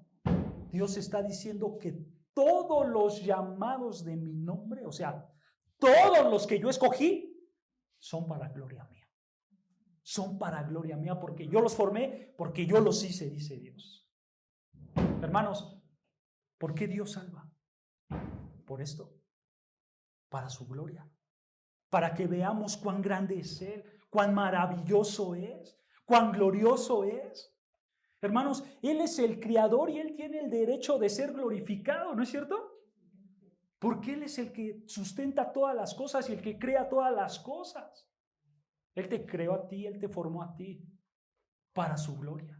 Speaker 1: Dios está diciendo que todos los llamados de mi nombre, o sea, todos los que yo escogí, son para gloria mía. Son para gloria mía porque yo los formé, porque yo los hice, dice Dios. Hermanos, ¿por qué Dios salva? Por esto, para su gloria. Para que veamos cuán grande es Él, cuán maravilloso es, cuán glorioso es. Hermanos, Él es el Creador y Él tiene el derecho de ser glorificado, ¿no es cierto? Porque Él es el que sustenta todas las cosas y el que crea todas las cosas. Él te creó a ti, Él te formó a ti para su gloria.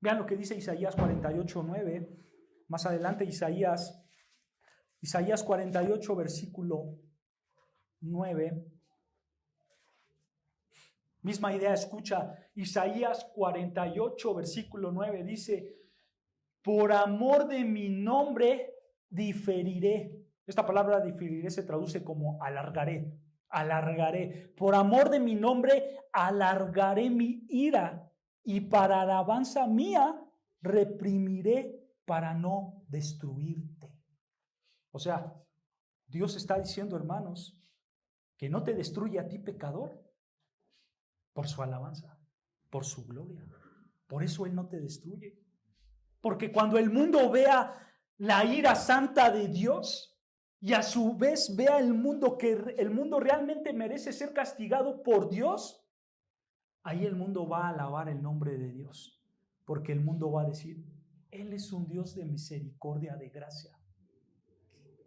Speaker 1: Vean lo que dice Isaías 48:9. Más adelante Isaías 48, versículo 9. Misma idea, escucha, Isaías 48, versículo 9 dice: por amor de mi nombre diferiré. Esta palabra diferiré se traduce como alargaré, alargaré. Por amor de mi nombre alargaré mi ira y para alabanza mía reprimiré para no destruirte. O sea, Dios está diciendo, hermanos, que no te destruye a ti, pecador, por su alabanza, por su gloria. Por eso Él no te destruye. Porque cuando el mundo vea la ira santa de Dios y a su vez vea el mundo que el mundo realmente merece ser castigado por Dios, ahí el mundo va a alabar el nombre de Dios. Porque el mundo va a decir: Él es un Dios de misericordia, de gracia,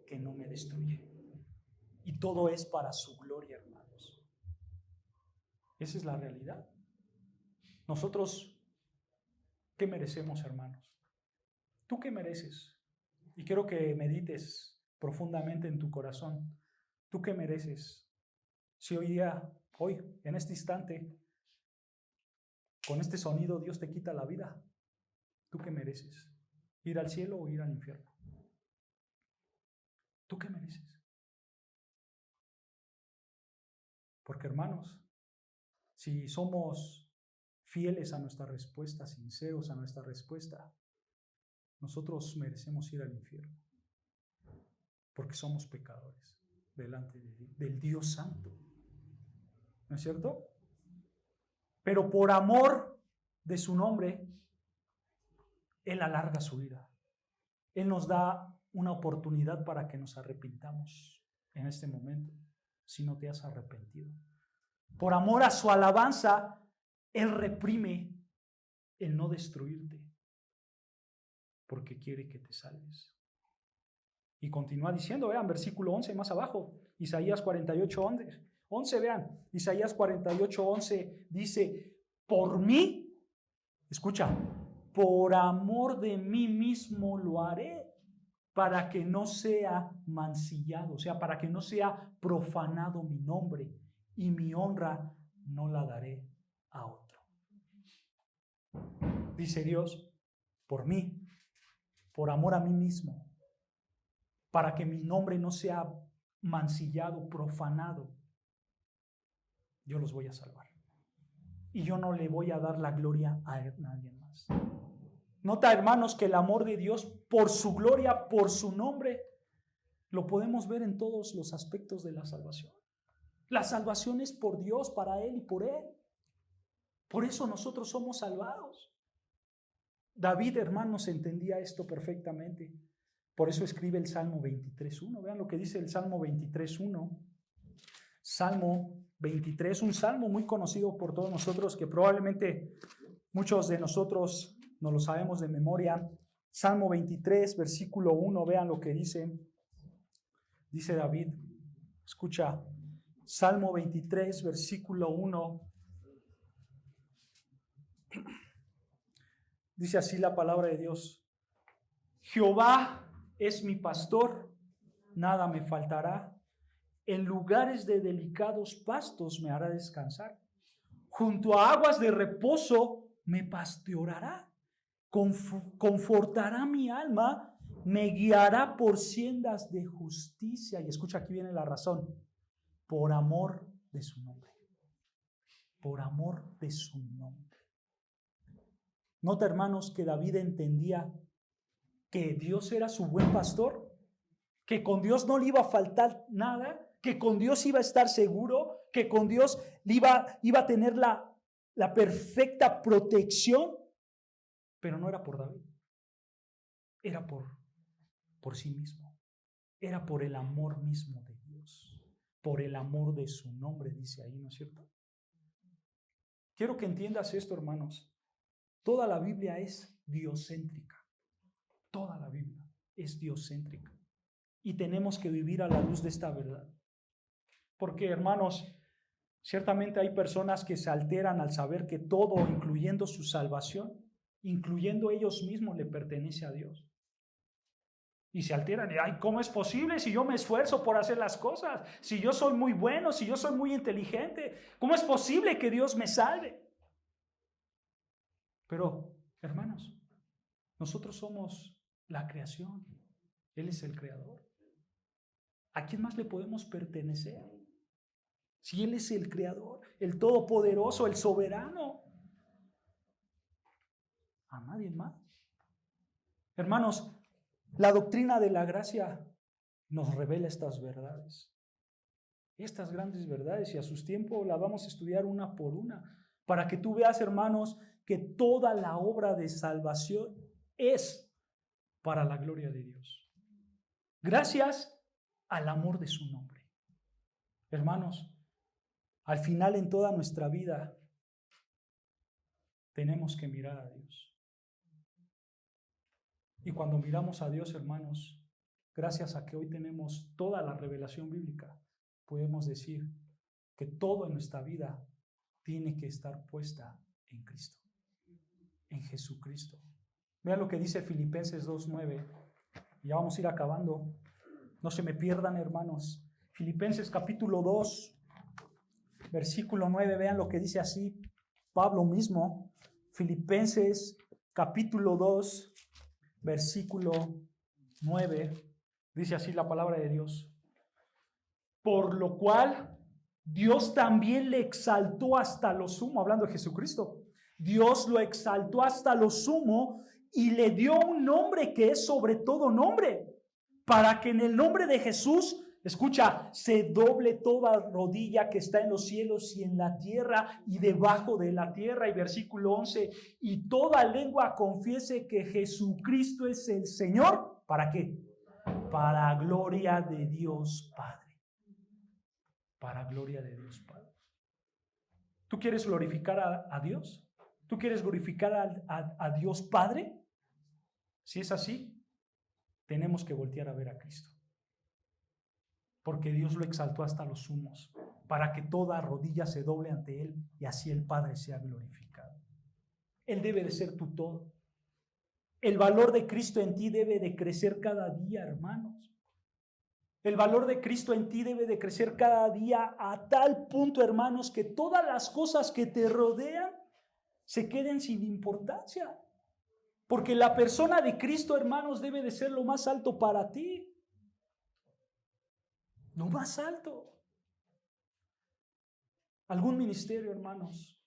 Speaker 1: que no me destruye. Y todo es para su gloria, hermanos. Esa es la realidad. Nosotros, ¿qué merecemos, hermanos? ¿Tú qué mereces? Y quiero que medites profundamente en tu corazón. ¿Tú qué mereces? Si hoy día, hoy, en este instante, con este sonido Dios te quita la vida, ¿tú qué mereces? ¿Ir al cielo o ir al infierno? ¿Tú qué mereces? Porque, hermanos, si somos fieles a nuestra respuesta, sinceros a nuestra respuesta, nosotros merecemos ir al infierno. Porque somos pecadores delante del Dios Santo. ¿No es cierto? Pero por amor de su nombre, Él alarga su ira. Él nos da una oportunidad para que nos arrepintamos en este momento, si no te has arrepentido. Por amor a su alabanza, Él reprime el no destruirte, porque quiere que te salves. Y continúa diciendo, vean, versículo 11 más abajo, Isaías 48:11, vean, Isaías 48:11 dice: por mí, escucha, por amor de mí mismo lo haré, para que no sea mancillado, o sea, para que no sea profanado mi nombre, y mi honra no la daré a otro. Dice Dios, por mí, por amor a mí mismo, para que mi nombre no sea mancillado, profanado, yo los voy a salvar. Y yo no le voy a dar la gloria a nadie más. Nota, hermanos, que el amor de Dios por su gloria, por su nombre, lo podemos ver en todos los aspectos de la salvación. La salvación es por Dios, para Él y por Él. Por eso nosotros somos salvados. David, hermanos, entendía esto perfectamente. Por eso escribe el Salmo 23.1. Vean lo que dice el Salmo 23.1. Salmo 23, un salmo muy conocido por todos nosotros, que probablemente muchos de nosotros no lo sabemos de memoria. Salmo 23, versículo 1, vean lo que dice. Dice David, escucha, Salmo 23, versículo 1. Dice así la palabra de Dios: Jehová es mi pastor, nada me faltará. En lugares de delicados pastos me hará descansar. Junto a aguas de reposo me pastoreará. Confortará mi alma, me guiará por sendas de justicia. Y escucha, aquí viene la razón. Por amor de su nombre. Por amor de su nombre. Nota, hermanos, que David entendía que Dios era su buen pastor, que con Dios no le iba a faltar nada, que con Dios iba a estar seguro, que con Dios iba a tener la perfecta protección, pero no era por David, era por sí mismo, era por el amor mismo de Dios, por el amor de su nombre, dice ahí, ¿no es cierto? Quiero que entiendas esto, hermanos. Toda la Biblia es diocéntrica, toda la Biblia es diocéntrica, y tenemos que vivir a la luz de esta verdad. Porque, hermanos, ciertamente hay personas que se alteran al saber que todo, incluyendo su salvación, incluyendo ellos mismos, le pertenece a Dios. Y se alteran. Ay, ¿cómo es posible si yo me esfuerzo por hacer las cosas? Si yo soy muy bueno, si yo soy muy inteligente, ¿cómo es posible que Dios me salve? Pero, hermanos, nosotros somos la creación. Él es el creador. ¿A quién más le podemos pertenecer? Si Él es el creador, el todopoderoso, el soberano. A nadie más. Hermanos, la doctrina de la gracia nos revela estas verdades. Estas grandes verdades, y a sus tiempos las vamos a estudiar una por una, para que tú veas, hermanos, que toda la obra de salvación es para la gloria de Dios. Gracias al amor de su nombre. Hermanos, al final en toda nuestra vida tenemos que mirar a Dios. Y cuando miramos a Dios, hermanos, gracias a que hoy tenemos toda la revelación bíblica, podemos decir que todo en nuestra vida tiene que estar puesta en Cristo, en Jesucristo. Vean lo que dice Filipenses 2:9. Ya vamos a ir acabando. No se me pierdan, hermanos. Filipenses capítulo 2, versículo 9. Vean lo que dice así Pablo mismo. Filipenses capítulo 2, versículo 9. Dice así la palabra de Dios: por lo cual Dios también le exaltó hasta lo sumo, hablando de Jesucristo. Dios lo exaltó hasta lo sumo y le dio un nombre que es sobre todo nombre, para que en el nombre de Jesús, escucha, se doble toda rodilla que está en los cielos y en la tierra y debajo de la tierra. Y versículo 11, y toda lengua confiese que Jesucristo es el Señor. ¿Para qué? Para gloria de Dios Padre. Para gloria de Dios Padre. ¿Tú quieres glorificar a Dios? ¿Tú quieres glorificar a Dios Padre? Si es así, tenemos que voltear a ver a Cristo. Porque Dios lo exaltó hasta los sumos, para que toda rodilla se doble ante Él y así el Padre sea glorificado. Él debe de ser tu todo. El valor de Cristo en ti debe de crecer cada día, hermanos. El valor de Cristo en ti debe de crecer cada día a tal punto, hermanos, que todas las cosas que te rodean se queden sin importancia. Porque la persona de Cristo, hermanos, debe de ser lo más alto para ti. Lo más alto. Algún ministerio, hermanos,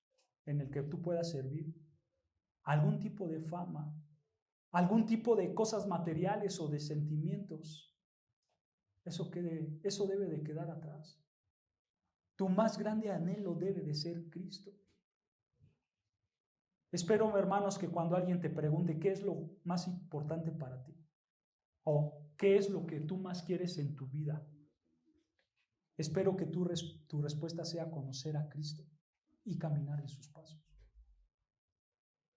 Speaker 1: en el que tú puedas servir. Algún tipo de fama. algún tipo de cosas materiales o de sentimientos, eso debe de quedar atrás. Tu más grande anhelo debe de ser Cristo. Espero, hermanos, que cuando alguien te pregunte qué es lo más importante para ti o qué es lo que tú más quieres en tu vida, espero que tu respuesta sea conocer a Cristo y caminar en sus pasos.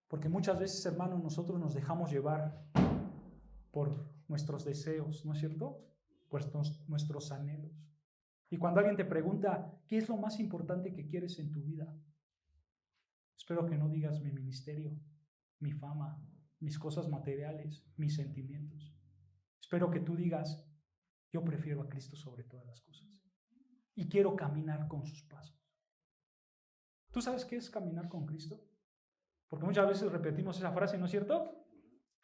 Speaker 1: Porque muchas veces, hermanos, nosotros nos dejamos llevar por nuestros deseos, ¿no es cierto? Por nuestros anhelos. Y cuando alguien te pregunta, ¿qué es lo más importante que quieres en tu vida? Espero que no digas mi ministerio, mi fama, mis cosas materiales, mis sentimientos. Espero que tú digas, yo prefiero a Cristo sobre todas las cosas. Y quiero caminar con sus pasos. ¿Tú sabes qué es caminar con Cristo? Porque muchas veces repetimos esa frase, ¿no es cierto?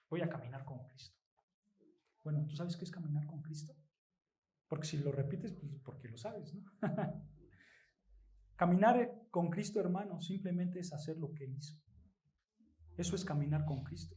Speaker 1: Voy a caminar con Cristo. Bueno, ¿tú sabes qué es caminar con Cristo? Porque si lo repites, pues porque lo sabes, ¿no? Caminar con Cristo, hermano, simplemente es hacer lo que Él hizo. Eso es caminar con Cristo.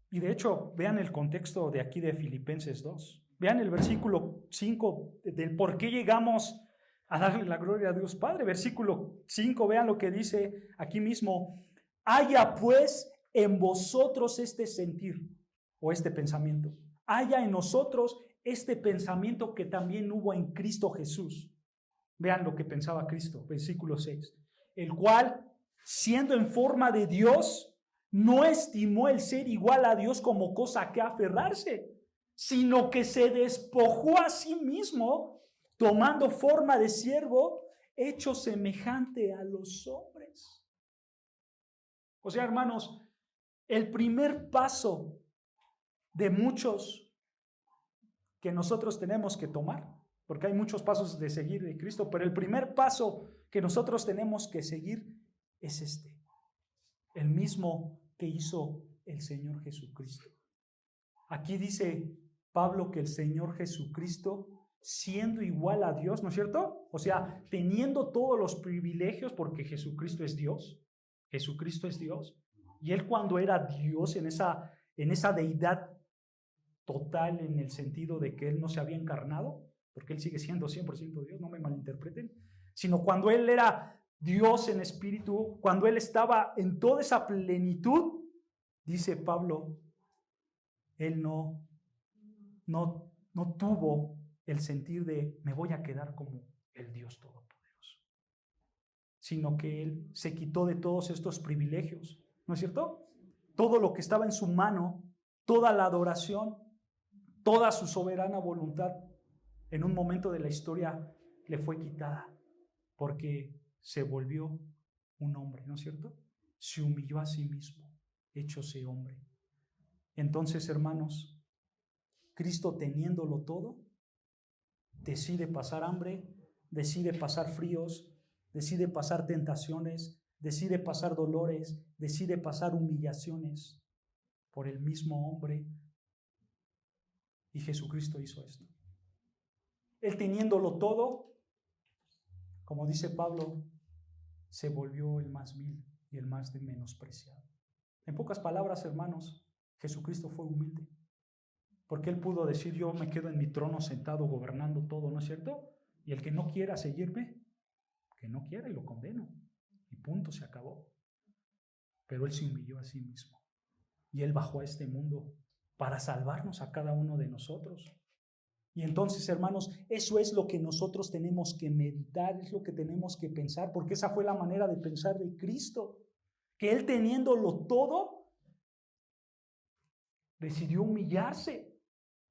Speaker 1: Y de hecho, vean el contexto de aquí de Filipenses 2. Vean el versículo 5 del por qué llegamos a darle la gloria a Dios Padre. Versículo 5, vean lo que dice aquí mismo. Haya pues en vosotros este sentir o este pensamiento. Haya en nosotros este pensamiento que también hubo en Cristo Jesús. Vean lo que pensaba Cristo, versículo 6. El cual, siendo en forma de Dios, no estimó el ser igual a Dios como cosa a que aferrarse, sino que se despojó a sí mismo, tomando forma de siervo, hecho semejante a los hombres. O sea, hermanos, el primer paso de muchos que nosotros tenemos que tomar, porque hay muchos pasos de seguir de Cristo, pero el primer paso que nosotros tenemos que seguir es este, el mismo que hizo el Señor Jesucristo. Aquí dice Pablo que el Señor Jesucristo, siendo igual a Dios, ¿no es cierto? O sea, teniendo todos los privilegios, porque Jesucristo es Dios, y Él cuando era Dios en esa deidad total, en el sentido de que Él no se había encarnado, porque Él sigue siendo 100% Dios, no me malinterpreten, sino cuando Él era Dios en espíritu, cuando Él estaba en toda esa plenitud, dice Pablo, Él no tuvo el sentir de me voy a quedar como el Dios Todopoderoso, sino que Él se quitó de todos estos privilegios, ¿no es cierto? Todo lo que estaba en su mano, toda la adoración, toda su soberana voluntad, en un momento de la historia le fue quitada, porque se volvió un hombre, ¿no es cierto? Se humilló a sí mismo, héchose hombre. Entonces, hermanos, Cristo teniéndolo todo, decide pasar hambre, decide pasar fríos, decide pasar tentaciones, decide pasar dolores, decide pasar humillaciones por el mismo hombre. Y Jesucristo hizo esto. Él teniéndolo todo, como dice Pablo, se volvió el más vil y el más menospreciado. En pocas palabras, hermanos, Jesucristo fue humilde, porque Él pudo decir, yo me quedo en mi trono sentado gobernando todo, ¿no es cierto? Y el que no quiera seguirme, que no quiera y lo condeno. Y punto, se acabó. Pero Él se humilló a sí mismo. Y Él bajó a este mundo para salvarnos a cada uno de nosotros. Y entonces, hermanos, eso es lo que nosotros tenemos que meditar, es lo que tenemos que pensar, porque esa fue la manera de pensar de Cristo, que Él teniéndolo todo, decidió humillarse.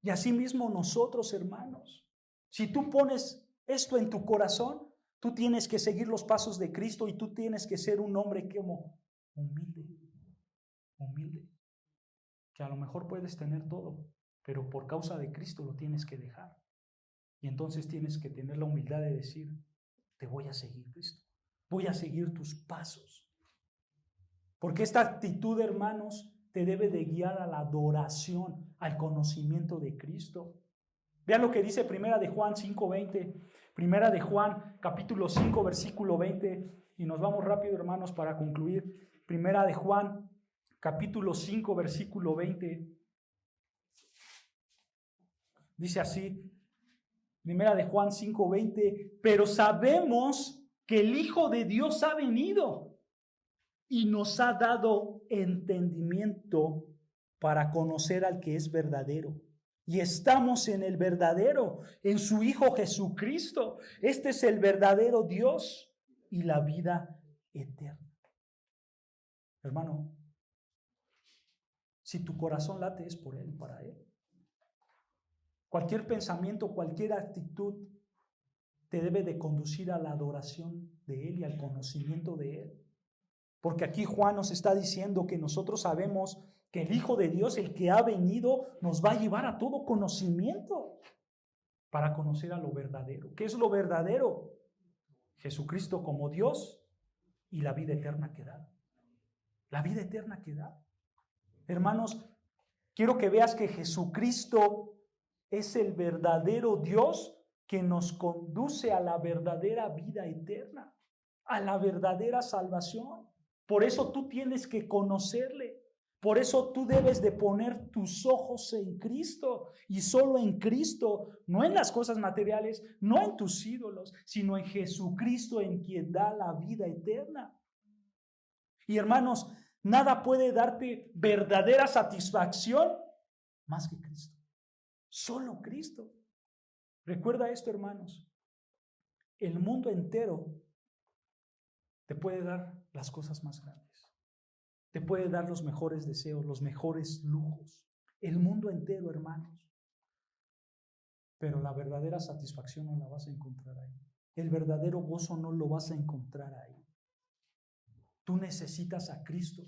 Speaker 1: Y así mismo nosotros, hermanos, si tú pones esto en tu corazón, tú tienes que seguir los pasos de Cristo y tú tienes que ser un hombre como humilde, que a lo mejor puedes tener todo, pero por causa de Cristo lo tienes que dejar. Y entonces tienes que tener la humildad de decir, te voy a seguir, Cristo, voy a seguir tus pasos. Porque esta actitud, hermanos, te debe de guiar a la adoración, al conocimiento de Cristo. Vean lo que dice Primera de Juan 5:20, Primera de Juan capítulo 5 versículo 20, y nos vamos rápido, hermanos, para concluir. Primera de Juan capítulo 5, versículo 20. Dice así, primera de Juan 5, 20, pero sabemos que el Hijo de Dios ha venido y nos ha dado entendimiento para conocer al que es verdadero. Y estamos en el verdadero, en su Hijo Jesucristo. Este es el verdadero Dios y la vida eterna. Hermano, si tu corazón late es por Él, para Él. Cualquier pensamiento, cualquier actitud te debe de conducir a la adoración de Él y al conocimiento de Él. Porque aquí Juan nos está diciendo que nosotros sabemos que el Hijo de Dios, el que ha venido, nos va a llevar a todo conocimiento para conocer a lo verdadero. ¿Qué es lo verdadero? Jesucristo como Dios y la vida eterna que da. La vida eterna que da. Hermanos, quiero que veas que Jesucristo es el verdadero Dios que nos conduce a la verdadera vida eterna, a la verdadera salvación. Por eso tú tienes que conocerle. Por eso tú debes de poner tus ojos en Cristo y solo en Cristo, no en las cosas materiales, no en tus ídolos, sino en Jesucristo, en quien da la vida eterna. Y hermanos, nada puede darte verdadera satisfacción más que Cristo. Solo Cristo. Recuerda esto, hermanos. El mundo entero te puede dar las cosas más grandes. Te puede dar los mejores deseos, los mejores lujos. El mundo entero, hermanos. Pero la verdadera satisfacción no la vas a encontrar ahí. El verdadero gozo no lo vas a encontrar ahí. Tú necesitas a Cristo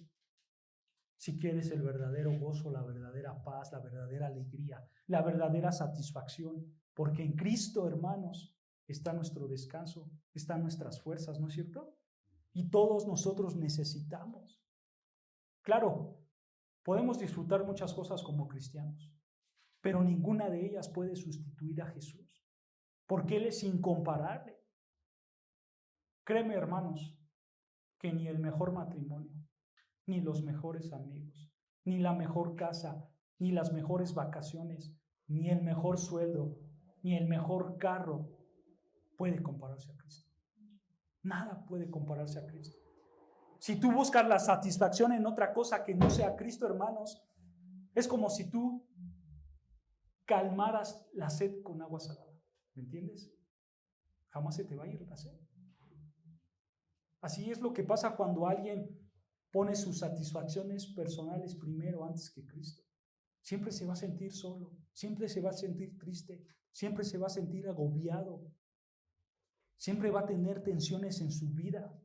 Speaker 1: si quieres el verdadero gozo, la verdadera paz, la verdadera alegría, la verdadera satisfacción. Porque en Cristo, hermanos, está nuestro descanso, están nuestras fuerzas, ¿no es cierto? Y todos nosotros necesitamos. Claro, podemos disfrutar muchas cosas como cristianos, pero ninguna de ellas puede sustituir a Jesús, porque Él es incomparable. Créeme, hermanos, que ni el mejor matrimonio, ni los mejores amigos, ni la mejor casa, ni las mejores vacaciones, ni el mejor sueldo, ni el mejor carro puede compararse a Cristo. Nada puede compararse a Cristo. Si tú buscas la satisfacción en otra cosa que no sea Cristo, hermanos, es como si tú calmaras la sed con agua salada. ¿Me entiendes? Jamás se te va a ir la sed. Así es lo que pasa cuando alguien pone sus satisfacciones personales primero antes que Cristo. Siempre se va a sentir solo, siempre se va a sentir triste, siempre se va a sentir agobiado, siempre va a tener tensiones en su vida,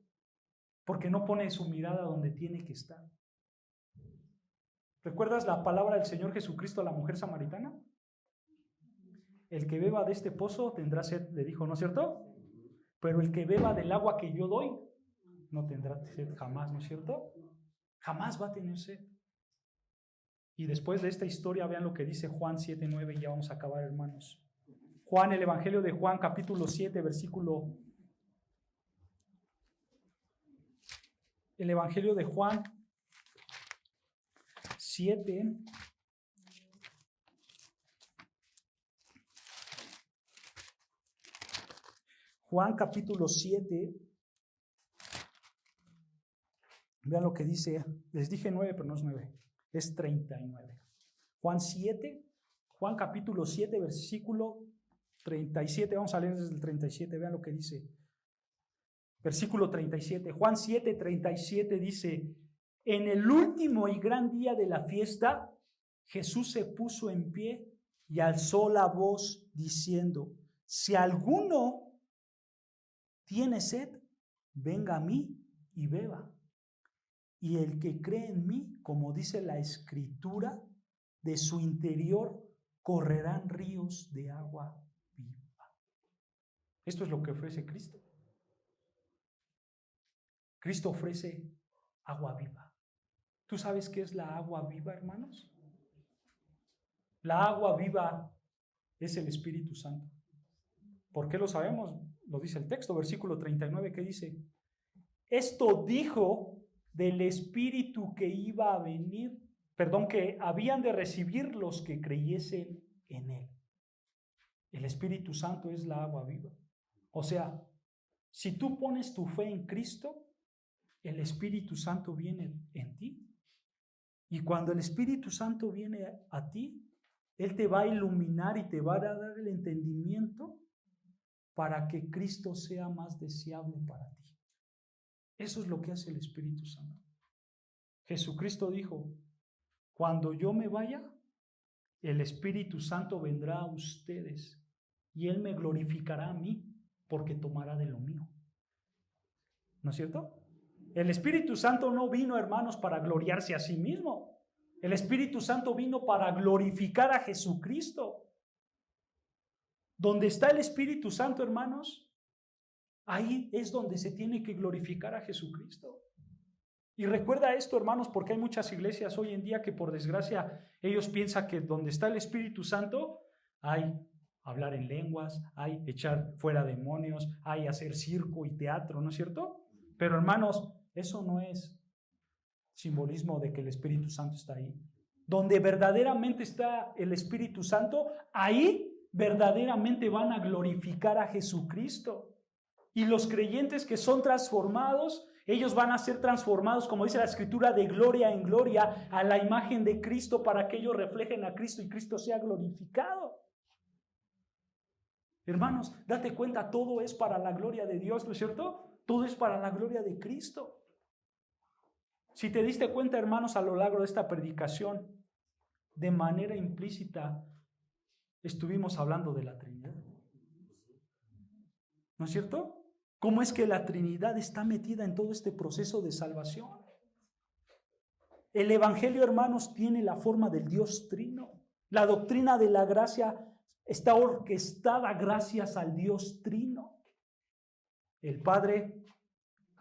Speaker 1: porque no pone su mirada donde tiene que estar. ¿Recuerdas la palabra del Señor Jesucristo a la mujer samaritana? El que beba de este pozo tendrá sed, le dijo, ¿no es cierto? Pero el que beba del agua que yo doy no tendrá sed jamás, ¿no es cierto? Jamás va a tener sed. Y después de esta historia, vean lo que dice Juan 7:9 y ya vamos a acabar, hermanos. Juan, el Evangelio de Juan, capítulo 7, versículo... El Evangelio de Juan 7... Juan capítulo 7, vean lo que dice, les dije 9, pero no es 9, es 39. Juan capítulo 7, versículo 37, vamos a leer desde el 37, vean lo que dice. Versículo 37, Juan 7, 37 dice, en el último y gran día de la fiesta, Jesús se puso en pie y alzó la voz diciendo, si alguno tiene sed, venga a mí y beba. Y el que cree en mí, como dice la Escritura, de su interior correrán ríos de agua viva. Esto es lo que ofrece Cristo. Cristo ofrece agua viva. ¿Tú sabes qué es la agua viva, hermanos? La agua viva es el Espíritu Santo. ¿Por qué lo sabemos? Lo dice el texto, versículo 39, que dice, esto dijo del Espíritu que iba a venir, que habían de recibir los que creyesen en Él. El Espíritu Santo es la agua viva. O sea, si tú pones tu fe en Cristo, el Espíritu Santo viene en ti. Y cuando el Espíritu Santo viene a ti, Él te va a iluminar y te va a dar el entendimiento para que Cristo sea más deseable para ti. Eso es lo que hace el Espíritu Santo. Jesucristo dijo, cuando yo me vaya, el Espíritu Santo vendrá a ustedes y Él me glorificará a mí porque tomará de lo mío. ¿No es cierto? El Espíritu Santo no vino, hermanos, para gloriarse a sí mismo. El Espíritu Santo vino para glorificar a Jesucristo. Donde está el Espíritu Santo, hermanos, ahí es donde se tiene que glorificar a Jesucristo. Y recuerda esto, hermanos, porque hay muchas iglesias hoy en día que por desgracia ellos piensan que donde está el Espíritu Santo hay hablar en lenguas, hay echar fuera demonios, hay hacer circo y teatro, ¿no es cierto? Pero hermanos, eso no es simbolismo de que el Espíritu Santo está ahí. Donde verdaderamente está el Espíritu Santo, ahí verdaderamente van a glorificar a Jesucristo. Y los creyentes que son transformados, ellos van a ser transformados, como dice la Escritura, de gloria en gloria a la imagen de Cristo para que ellos reflejen a Cristo y Cristo sea glorificado. Hermanos, date cuenta, todo es para la gloria de Dios, ¿no es cierto? Todo es para la gloria de Cristo. Si te diste cuenta, hermanos, a lo largo de esta predicación, de manera implícita, estuvimos hablando de la Trinidad. ¿No es cierto? ¿Cómo es que la Trinidad está metida en todo este proceso de salvación? El Evangelio, hermanos, tiene la forma del Dios Trino. La doctrina de la gracia está orquestada gracias al Dios Trino. El Padre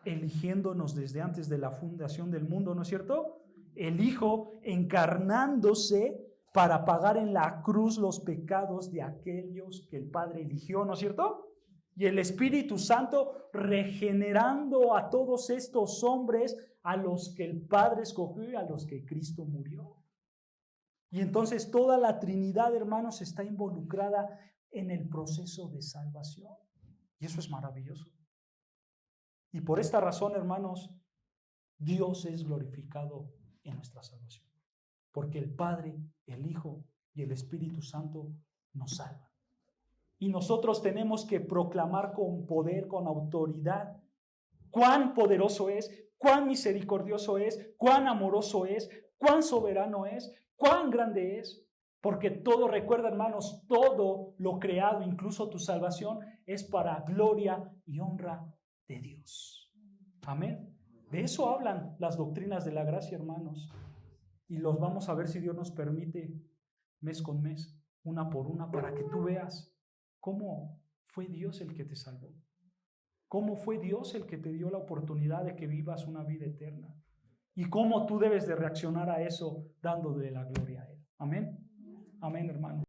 Speaker 1: eligiéndonos desde antes de la fundación del mundo, ¿no es cierto? El Hijo encarnándose para pagar en la cruz los pecados de aquellos que el Padre eligió, ¿no es cierto? Y el Espíritu Santo regenerando a todos estos hombres a los que el Padre escogió y a los que Cristo murió. Y entonces toda la Trinidad, hermanos, está involucrada en el proceso de salvación. Y eso es maravilloso. Y por esta razón, hermanos, Dios es glorificado en nuestra salvación. Porque el Padre, el Hijo y el Espíritu Santo nos salvan. Y nosotros tenemos que proclamar con poder, con autoridad, cuán poderoso es, cuán misericordioso es, cuán amoroso es, cuán soberano es, cuán grande es. Porque todo, recuerda, hermanos, todo lo creado, incluso tu salvación, es para gloria y honra de Dios. Amén. De eso hablan las doctrinas de la gracia, hermanos. Y los vamos a ver, si Dios nos permite, mes con mes, una por una, para que tú veas cómo fue Dios el que te salvó. Cómo fue Dios el que te dio la oportunidad de que vivas una vida eterna. Y cómo tú debes de reaccionar a eso dándole la gloria a Él. Amén. Amén, hermano.